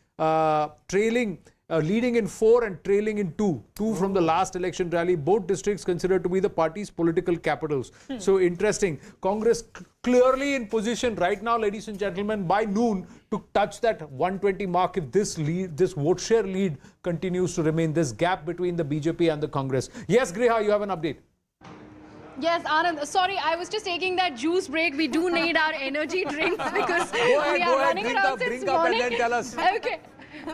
leading in 4 and trailing in 2. 2 from the last election rally. Both districts considered to be the party's political capitals. So interesting. Congress clearly in position right now, ladies and gentlemen, by noon to touch that 120 mark if this vote share lead continues to remain, this gap between the BJP and the Congress. Yes, Griha, you have an update. Yes, Anand. Sorry, I was just taking that juice break. We do need our energy drinks because we are running around since drink up and morning. then tell us. Okay.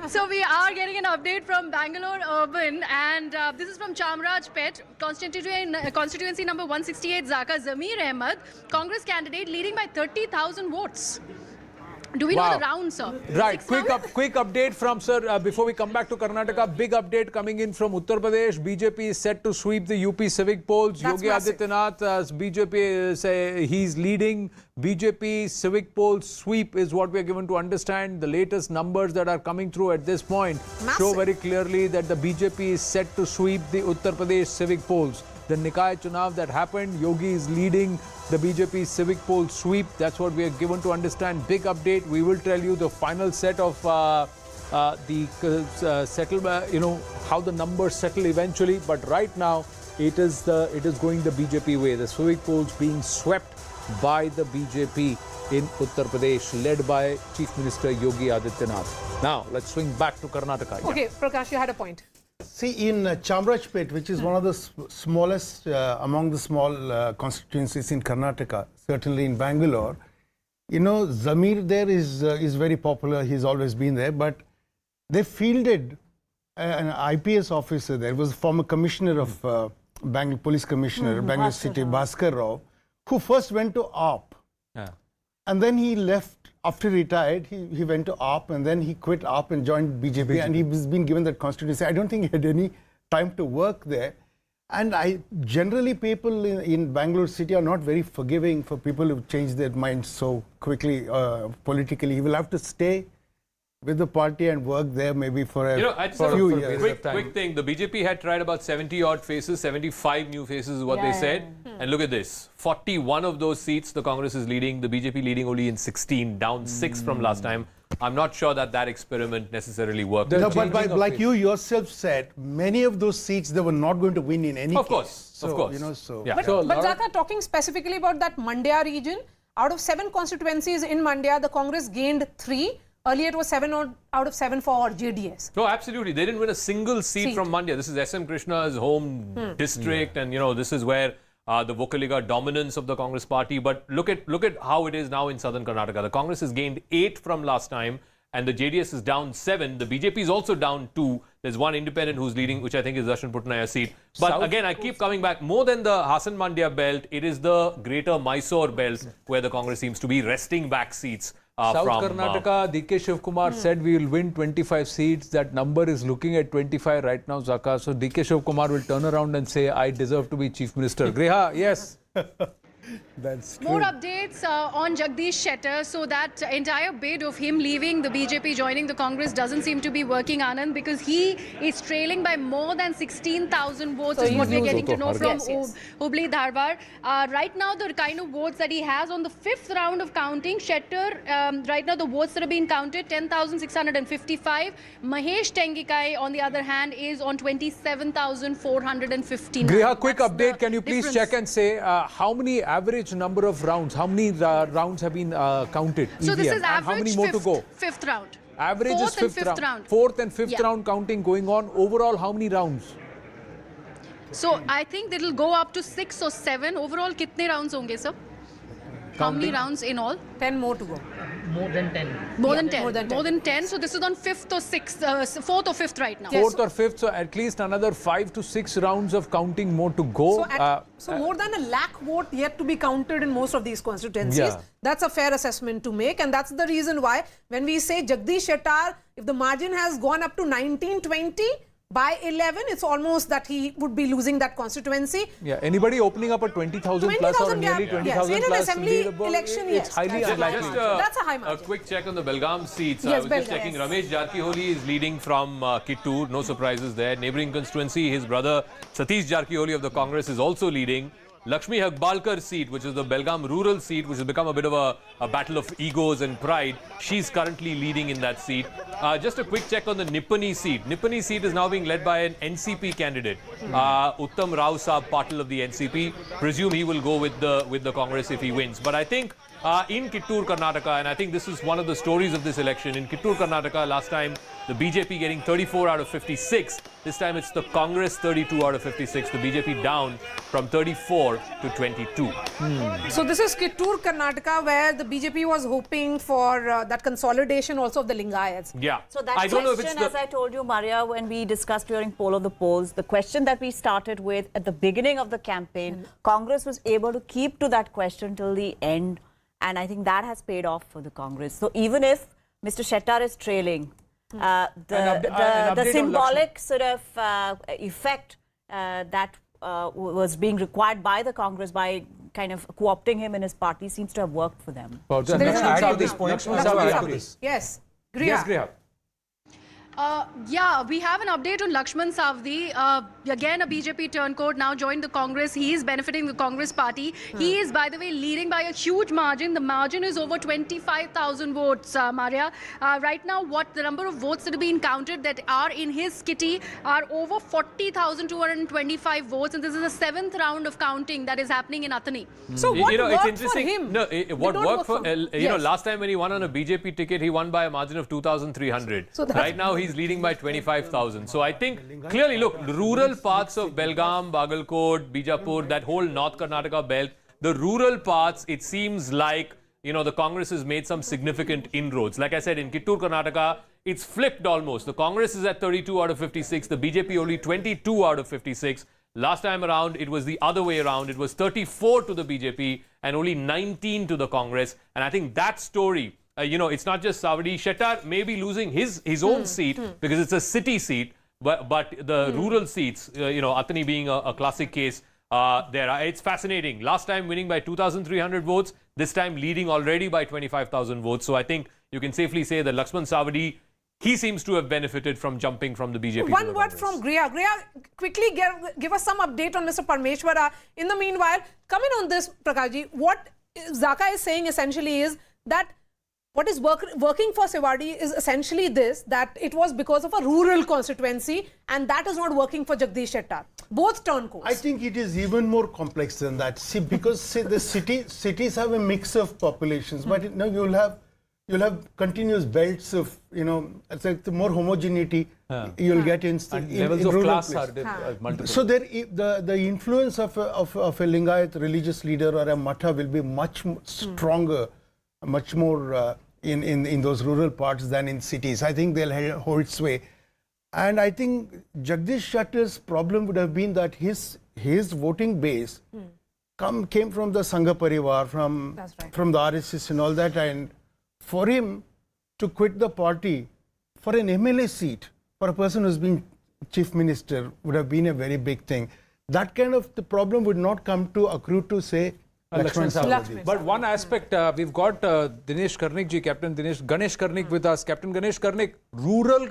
So we are getting an update from Bangalore Urban, and this is from Chamraj Pet, constituency number 168, Zaka Zamir Ahmed, Congress candidate leading by 30,000 votes. Do we know the round, sir? Right. 6 Quick update from sir. Before we come back to Karnataka, big update coming in from Uttar Pradesh. BJP is set to sweep the UP civic polls. That's Yogi massive. Adityanath, BJP say he's leading. BJP civic polls sweep is what we are given to understand. The latest numbers that are coming through at this point show Massive. very clearly that the BJP is set to sweep the Uttar Pradesh civic polls. The Nikai Chunav that happened, Yogi is leading the BJP civic poll sweep. That's what we are given to understand. Big update. We will tell you the final set of settlement, how the numbers settle eventually. But right now, it is going the BJP way. The civic polls being swept by the BJP in Uttar Pradesh, led by Chief Minister Yogi Adityanath. Now, let's swing back to Karnataka. Yeah. Okay, Prakash, you had a point. See, in Chamrajpet, which is one of the smallest among the small constituencies in Karnataka, certainly in Bangalore, Zamir there is very popular. He's always been there, but they fielded an IPS officer there. It was former commissioner of Bangalore, police commissioner, Bangalore City, Bhaskar Rao, who first went to AAP. Yeah. And then he left. After he retired, he went to AAP and then he quit AAP and joined BJP. And he's been given that constituency. I don't think he had any time to work there. And generally people in Bangalore city are not very forgiving for people who change their minds so quickly politically. He will have to stay with the party and work there maybe for a few years. Quick thing, the BJP had tried about 70 odd faces, 75 new faces is what they said. And look at this, 41 of those seats the Congress is leading, the BJP leading only in 16, down 6 from last time. I'm not sure that experiment necessarily worked. No, but like you yourself said, many of those seats they were not going to win in any case. Of course. But Zaka, talking specifically about that Mandya region, out of 7 constituencies in Mandya, the Congress gained 3. Earlier it was 7 out of 7 for JDS. No, absolutely. They didn't win a single seat from Mandya. This is SM Krishna's home district, and this is where the Vocaliga dominance of the Congress party. But look at how it is now in southern Karnataka. The Congress has gained 8 from last time, and the JDS is down 7. The BJP is also down 2. There's one independent who's leading, which I think is Darshan Putnaya's seat. But again, I keep coming back. More than the Hassan Mandya belt, it is the greater Mysore belt where the Congress seems to be resting back seats. South Karnataka, DK Shivkumar said we will win 25 seats. That number is looking at 25 right now, Zaka. So DK Shivkumar will turn around and say, I deserve to be Chief Minister. Griha, yes. That's true. More updates on Jagdish Shettar. So that entire bid of him leaving the BJP, joining the Congress, doesn't seem to be working, Anand, because he is trailing by more than 16,000 votes, is what we're getting to know from Hubli Dharwar. Right now, the kind of votes that he has on the 5th round of counting, Shettar, right now the votes that are being counted, 10,655. Mahesh Tengikai, on the other hand, is on 27,459. Griha, quick update. Can you please check and say how many average number of rounds, how many rounds have been counted? So EVM, this is and average how many more to go? fifth round. Average Fourth is fifth and fifth round. Fourth and fifth round counting going on. Overall, how many rounds? So I think it'll go up to 6 or 7. Overall, kitne rounds honge, sir? How many rounds in all? 10 more to go. More than 10. More than 10. More than 10. So this is on 5th or 6th, 4th or 5th right now. Fourth or fifth, so at least another 5 to 6 rounds of counting more to go. So more than 1 lakh vote yet to be counted in most of these constituencies. Yeah. That's a fair assessment to make, and that's the reason why when we say Jagdish Shettar, if the margin has gone up to 19-20, by 11, it's almost that he would be losing that constituency. Yeah, anybody opening up a 20,000 plus or nearly 20,000 in an plus assembly leaderboard, election, it's highly unlikely. Just that's a high margin. A quick check on the Belgaum seats. Yes, I was just Belgaum. checking. Ramesh Jarkiholi is leading from Kittur. No surprises there. Neighbouring constituency, his brother Satish Jarkiholi of the Congress is also leading. Lakshmi Hagbalkar seat, which is the Belgaum rural seat, which has become a bit of a battle of egos and pride. She's currently leading in that seat. Just a quick check on the Nippani seat. Nippani seat is now being led by an NCP candidate, Uttam Rao Saab Patil of the NCP. Presume he will go with the Congress if he wins. But I think in Kittur, Karnataka, and I think this is one of the stories of this election. In Kittur, Karnataka, last time the BJP getting 34 out of 56. This time it's the Congress 32 out of 56. The BJP down from 34 to 22. So this is Kittur, Karnataka, where the BJP was hoping for that consolidation also of the Lingayats. Yeah. So that I don't know if question, it's as I told you, Maria, when we discussed during poll of the polls, the question that we started with at the beginning of the campaign, Congress was able to keep to that question till the end. And I think that has paid off for the Congress. So even if Mr. Shettar is trailing, the symbolic sort of effect that was being required by the Congress by kind of co-opting him in his party seems to have worked for them. Yes. Griha. Yeah, we have an update on Lakshman Savdi. Again, a BJP turncoat, now joined the Congress. He is benefiting the Congress party. He is, by the way, leading by a huge margin. The margin is over 25,000 votes, Maria. Right now, the number of votes that have been counted that are in his kitty are over 40,225 votes. And this is the 7th round of counting that is happening in Athani. So what it's worked interesting. for him? No, what worked for Yes. last time when he won on a BJP ticket, he won by a margin of 2,300. So right now he's leading by 25,000. So I think clearly, look, rural parts of Belgaum, Bagalkot, Bijapur, that whole North Karnataka belt, the rural parts, it seems like, the Congress has made some significant inroads. Like I said, in Kittur, Karnataka, it's flipped almost. The Congress is at 32 out of 56, the BJP only 22 out of 56. Last time around, it was the other way around. It was 34 to the BJP and only 19 to the Congress. And I think that story, it's not just Savadi. Shettar may be losing his own seat because it's a city seat, but the rural seats, Athani being a classic case, it's fascinating. Last time winning by 2,300 votes, this time leading already by 25,000 votes. So I think you can safely say that Lakshman Savadi, he seems to have benefited from jumping from the BJP. One word from Griha. Griha, quickly give us some update on Mr. Parmeshwara. In the meanwhile, coming on this, Prakashji, what Zaka is saying essentially is that what is working for Sewardi is essentially this, that it was because of a rural constituency and that is not working for Jagdish Shettar. Both turncoats. I think it is even more complex than that. See, because the cities have a mix of populations, but you'll have continuous belts of, it's like the more homogeneity you'll get in levels of class are multiple. So the influence of a Lingayat religious leader or a Matha will be much stronger, much more in those rural parts than in cities. I think they'll hold sway. And I think Jagdish Shettar's problem would have been that his voting base came from the Sangha Parivar, from the RSS and all that. And for him to quit the party for an MLA seat, for a person who's been chief minister, would have been a very big thing. That kind of the problem would not come to accrue to, say, Lakshman Saab. Lakshman But Saab. one aspect, we've got Dinesh Karnik ji, Captain Ganesh Karnik with us. Captain Ganesh Karnik, rural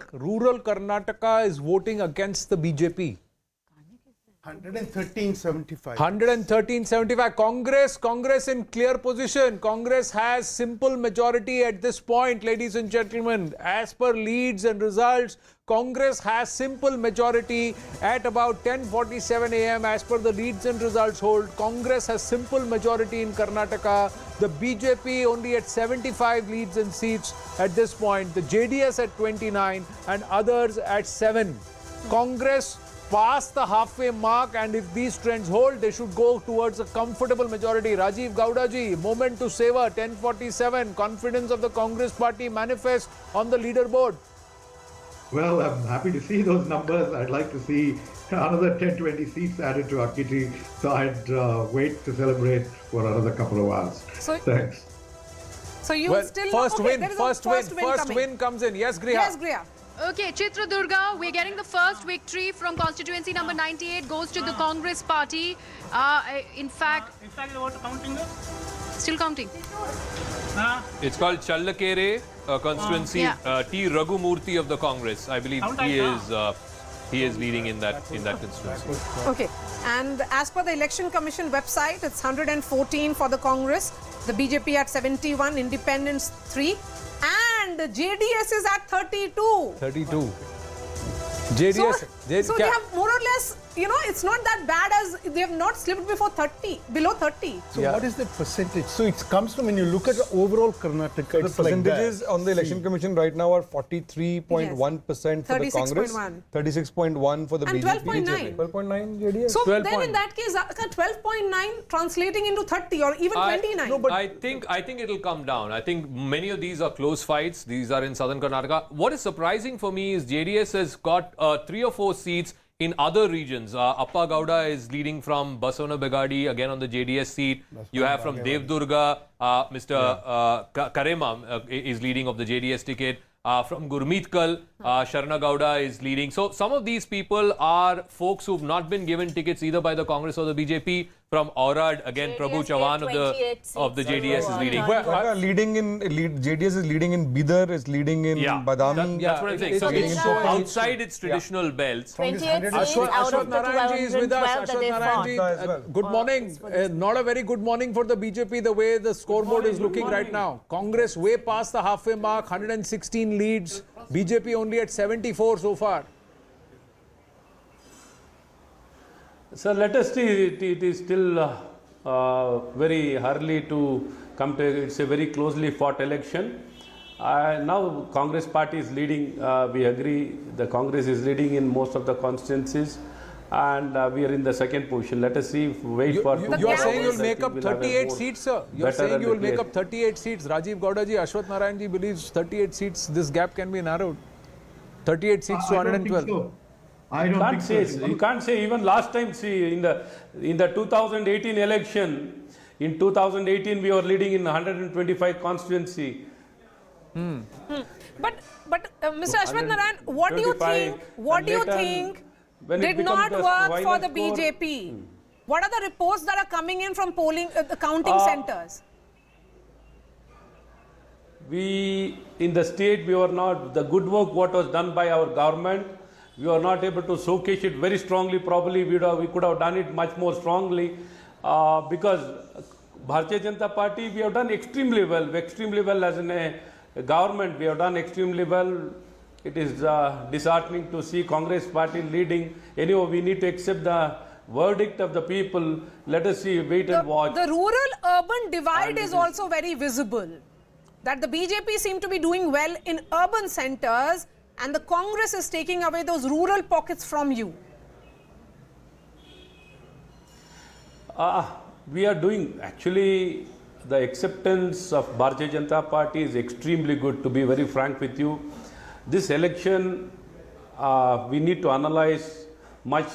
Karnataka is voting against the BJP. 113.75. 113.75. Congress in clear position. Congress has simple majority at this point, ladies and gentlemen. As per leads and results, Congress has simple majority at about 10:47 a.m. As per the leads and results hold, Congress has simple majority in Karnataka. The BJP only at 75 leads and seats at this point. The JDS at 29 and others at 7. Congress past the halfway mark, and if these trends hold, they should go towards a comfortable majority. Rajiv Gowda ji, moment to savor, 10:47. Confidence of the Congress party manifest on the leaderboard. Well, I'm happy to see those numbers. I'd like to see another 10-20 seats added to Akiti. So I'd wait to celebrate for another couple of hours. So- Thanks. So you Well, still first okay, win, there is a first win coming. comes in. Yes, Griha. Yes, Griha. Okay, Chitradurga, we're getting the first victory from constituency number 98 goes to the Congress party. In fact, still counting. It's called Challakere constituency. Yeah. T. Raghumurthy of the Congress. I believe he is leading in that constituency. Okay, and as per the Election Commission website, it's 114 for the Congress, the BJP at 71, Independents 3, and the JDS is at 32. 32. JDS. So they have more or less, it's not that bad as they have not slipped below 30. So what is the percentage? So it comes from when you look at the overall Karnataka, The it's like percentages that. on the Election Commission right now are 43.1% for the Congress, 36.1. 36.1 for the And BJP. 12.9. 12.9 JDS. So 12 then in that case, 12.9 translating into 30 or even 29. No, but I think it'll come down. I think many of these are close fights. These are in southern Karnataka. What is surprising for me is JDS has got 3 or 4 seats in other regions. Appa Gowda is leading from Basavana Begadi, again on the JDS seat. You have from Devdurga, Mr. Karema is leading of the JDS ticket. From Gurmeetkal, Sharna Gowda is leading. So some of these people are folks who've not been given tickets either by the Congress or the BJP. From Aurad, again, JDS Prabhu Chavan of the JDS is leading. JDS is leading in Bidar, is leading in Badami. That's what I'm saying. So it's outside its traditional belts. 28 seats out of the Narayan ji is with us. 12 that they Ashwath Narayan fought. ji, good morning. Not a very good morning for the BJP the way the scoreboard is looking right now. Congress way past the halfway mark, 116 leads. BJP only at 74 so far. So let us see, it is still very early to come to, it's a very closely fought election. Now Congress party is leading, we agree, the Congress is leading in most of the constituencies, and we are in the second position. Let us see, wait for... You are saying you will make up 38 seats, sir? You are saying you will make up 38 seats. Rajiv Gowda ji, Ashwath Narayan ji believes 38 seats, this gap can be narrowed. 38 seats to 112. I don't think so. You can't say, even last time, see, in the 2018 election, in 2018 we were leading in 125 constituency. But Mr. Ashwath Narayan, what do you think did not work for the BJP? What are the reports that are coming in from polling, the counting centers? We, in the state, we were not, the good work what was done by our government, we were not able to showcase it very strongly. Probably we could have done it much more strongly because Bharatiya Janata Party, we have done extremely well as in a government, we have done extremely well. It is disheartening to see Congress party leading. Anyway, we need to accept the verdict of the people. Let us see, wait and watch. The rural-urban divide is also very visible. That the BJP seem to be doing well in urban centers, and the Congress is taking away those rural pockets from you. We are doing, actually, the acceptance of Bharatiya Janata Party is extremely good, to be very frank with you. This election, we need to analyze much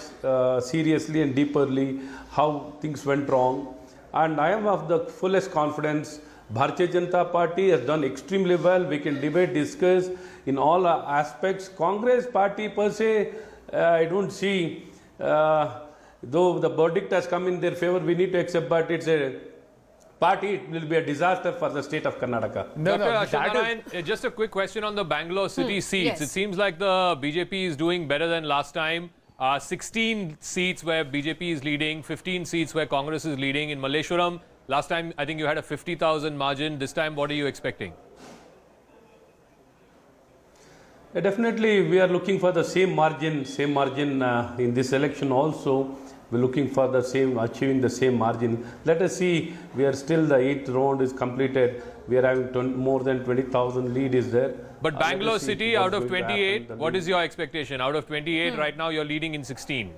seriously and deeperly how things went wrong. And I am of the fullest confidence. Bharatiya Janata Party has done extremely well. We can debate, discuss in all aspects. Congress party per se, I don't see, though the verdict has come in their favor, we need to accept, but it's a party, it will be a disaster for the state of Karnataka. Dr. Ashwat Narayan, just a quick question on the Bangalore city seats. Yes. It seems like the BJP is doing better than last time. 16 seats where BJP is leading, 15 seats where Congress is leading. In Malleshwaram, last time I think you had a 50,000 margin. This time, what are you expecting? Definitely, we are looking for the same margin in this election also. We're looking for the same, achieving the same margin. Let us see, we are still, the 8th round is completed. We are having more than 20,000 lead is there. But Bangalore city, out of 28, what is your expectation? Out of 28, right now you're leading in 16.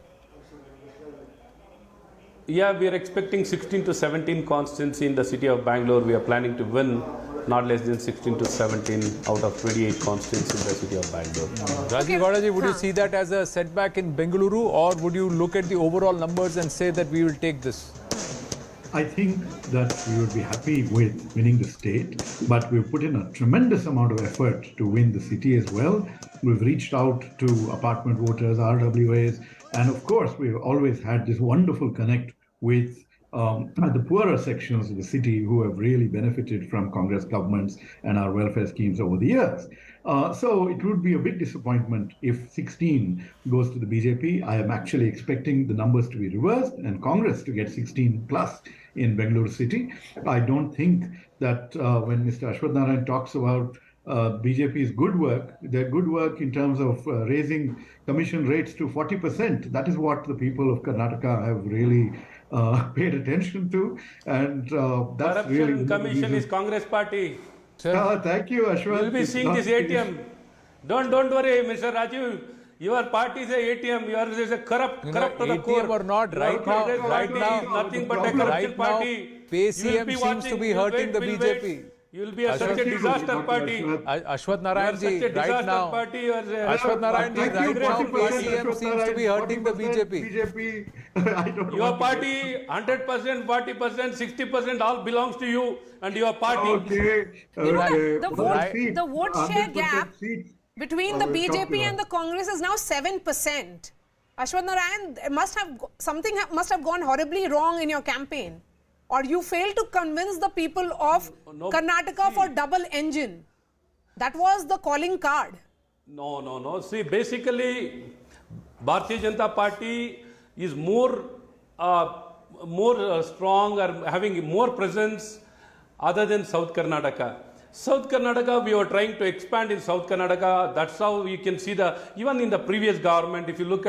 Yeah, we are expecting 16 to 17 constituency in the city of Bangalore. We are planning to win not less than 16 to 17 out of 28 constituencies in the city of Bangalore. Rajiv Gowdaji, would you see that as a setback in Bengaluru, or would you look at the overall numbers and say that we will take this? I think that we would be happy with winning the state, but we've put in a tremendous amount of effort to win the city as well. We've reached out to apartment voters, RWAs, and of course, we've always had this wonderful connect with the poorer sections of the city who have really benefited from Congress governments and our welfare schemes over the years. So it would be a big disappointment if 16 goes to the BJP. I am actually expecting the numbers to be reversed and Congress to get 16 plus in Bengaluru city. I don't think that when Mr. Ashwat Narayan talks about BJP's good work, their good work in terms of raising commission rates to 40%, that is what the people of Karnataka have really paid attention to, and that's Corruption really Commission is Congress party. thank you, Ashwat. You'll be seeing this ATM. Don't worry, Mr. Rajiv. Your party is a ATM. Yours is a corrupt to the ATM core. or not, Your right now, Congress right party now, is nothing but a corruption right now, party. PCM seems to be hurting the BJP. You will be such a disaster party. Ashwat Narayan ji, right now, Ashwat Narayan ji, right now, PCM seems to be hurting the BJP. I don't Your want to party, 100%, 40%, 60% all belongs to you and your party. Okay. You know, okay. the vote share gap seats. between the BJP and the Congress is now 7%. Ashwat Narayan, something must have gone horribly wrong in your campaign. Or you failed to convince the people of Karnataka for double engine. That was the calling card. No. See, basically, Bharatiya Janata Party is more strong or having more presence other than South Karnataka. South Karnataka, we were trying to expand in South Karnataka. That's how you can see even in the previous government, if you look at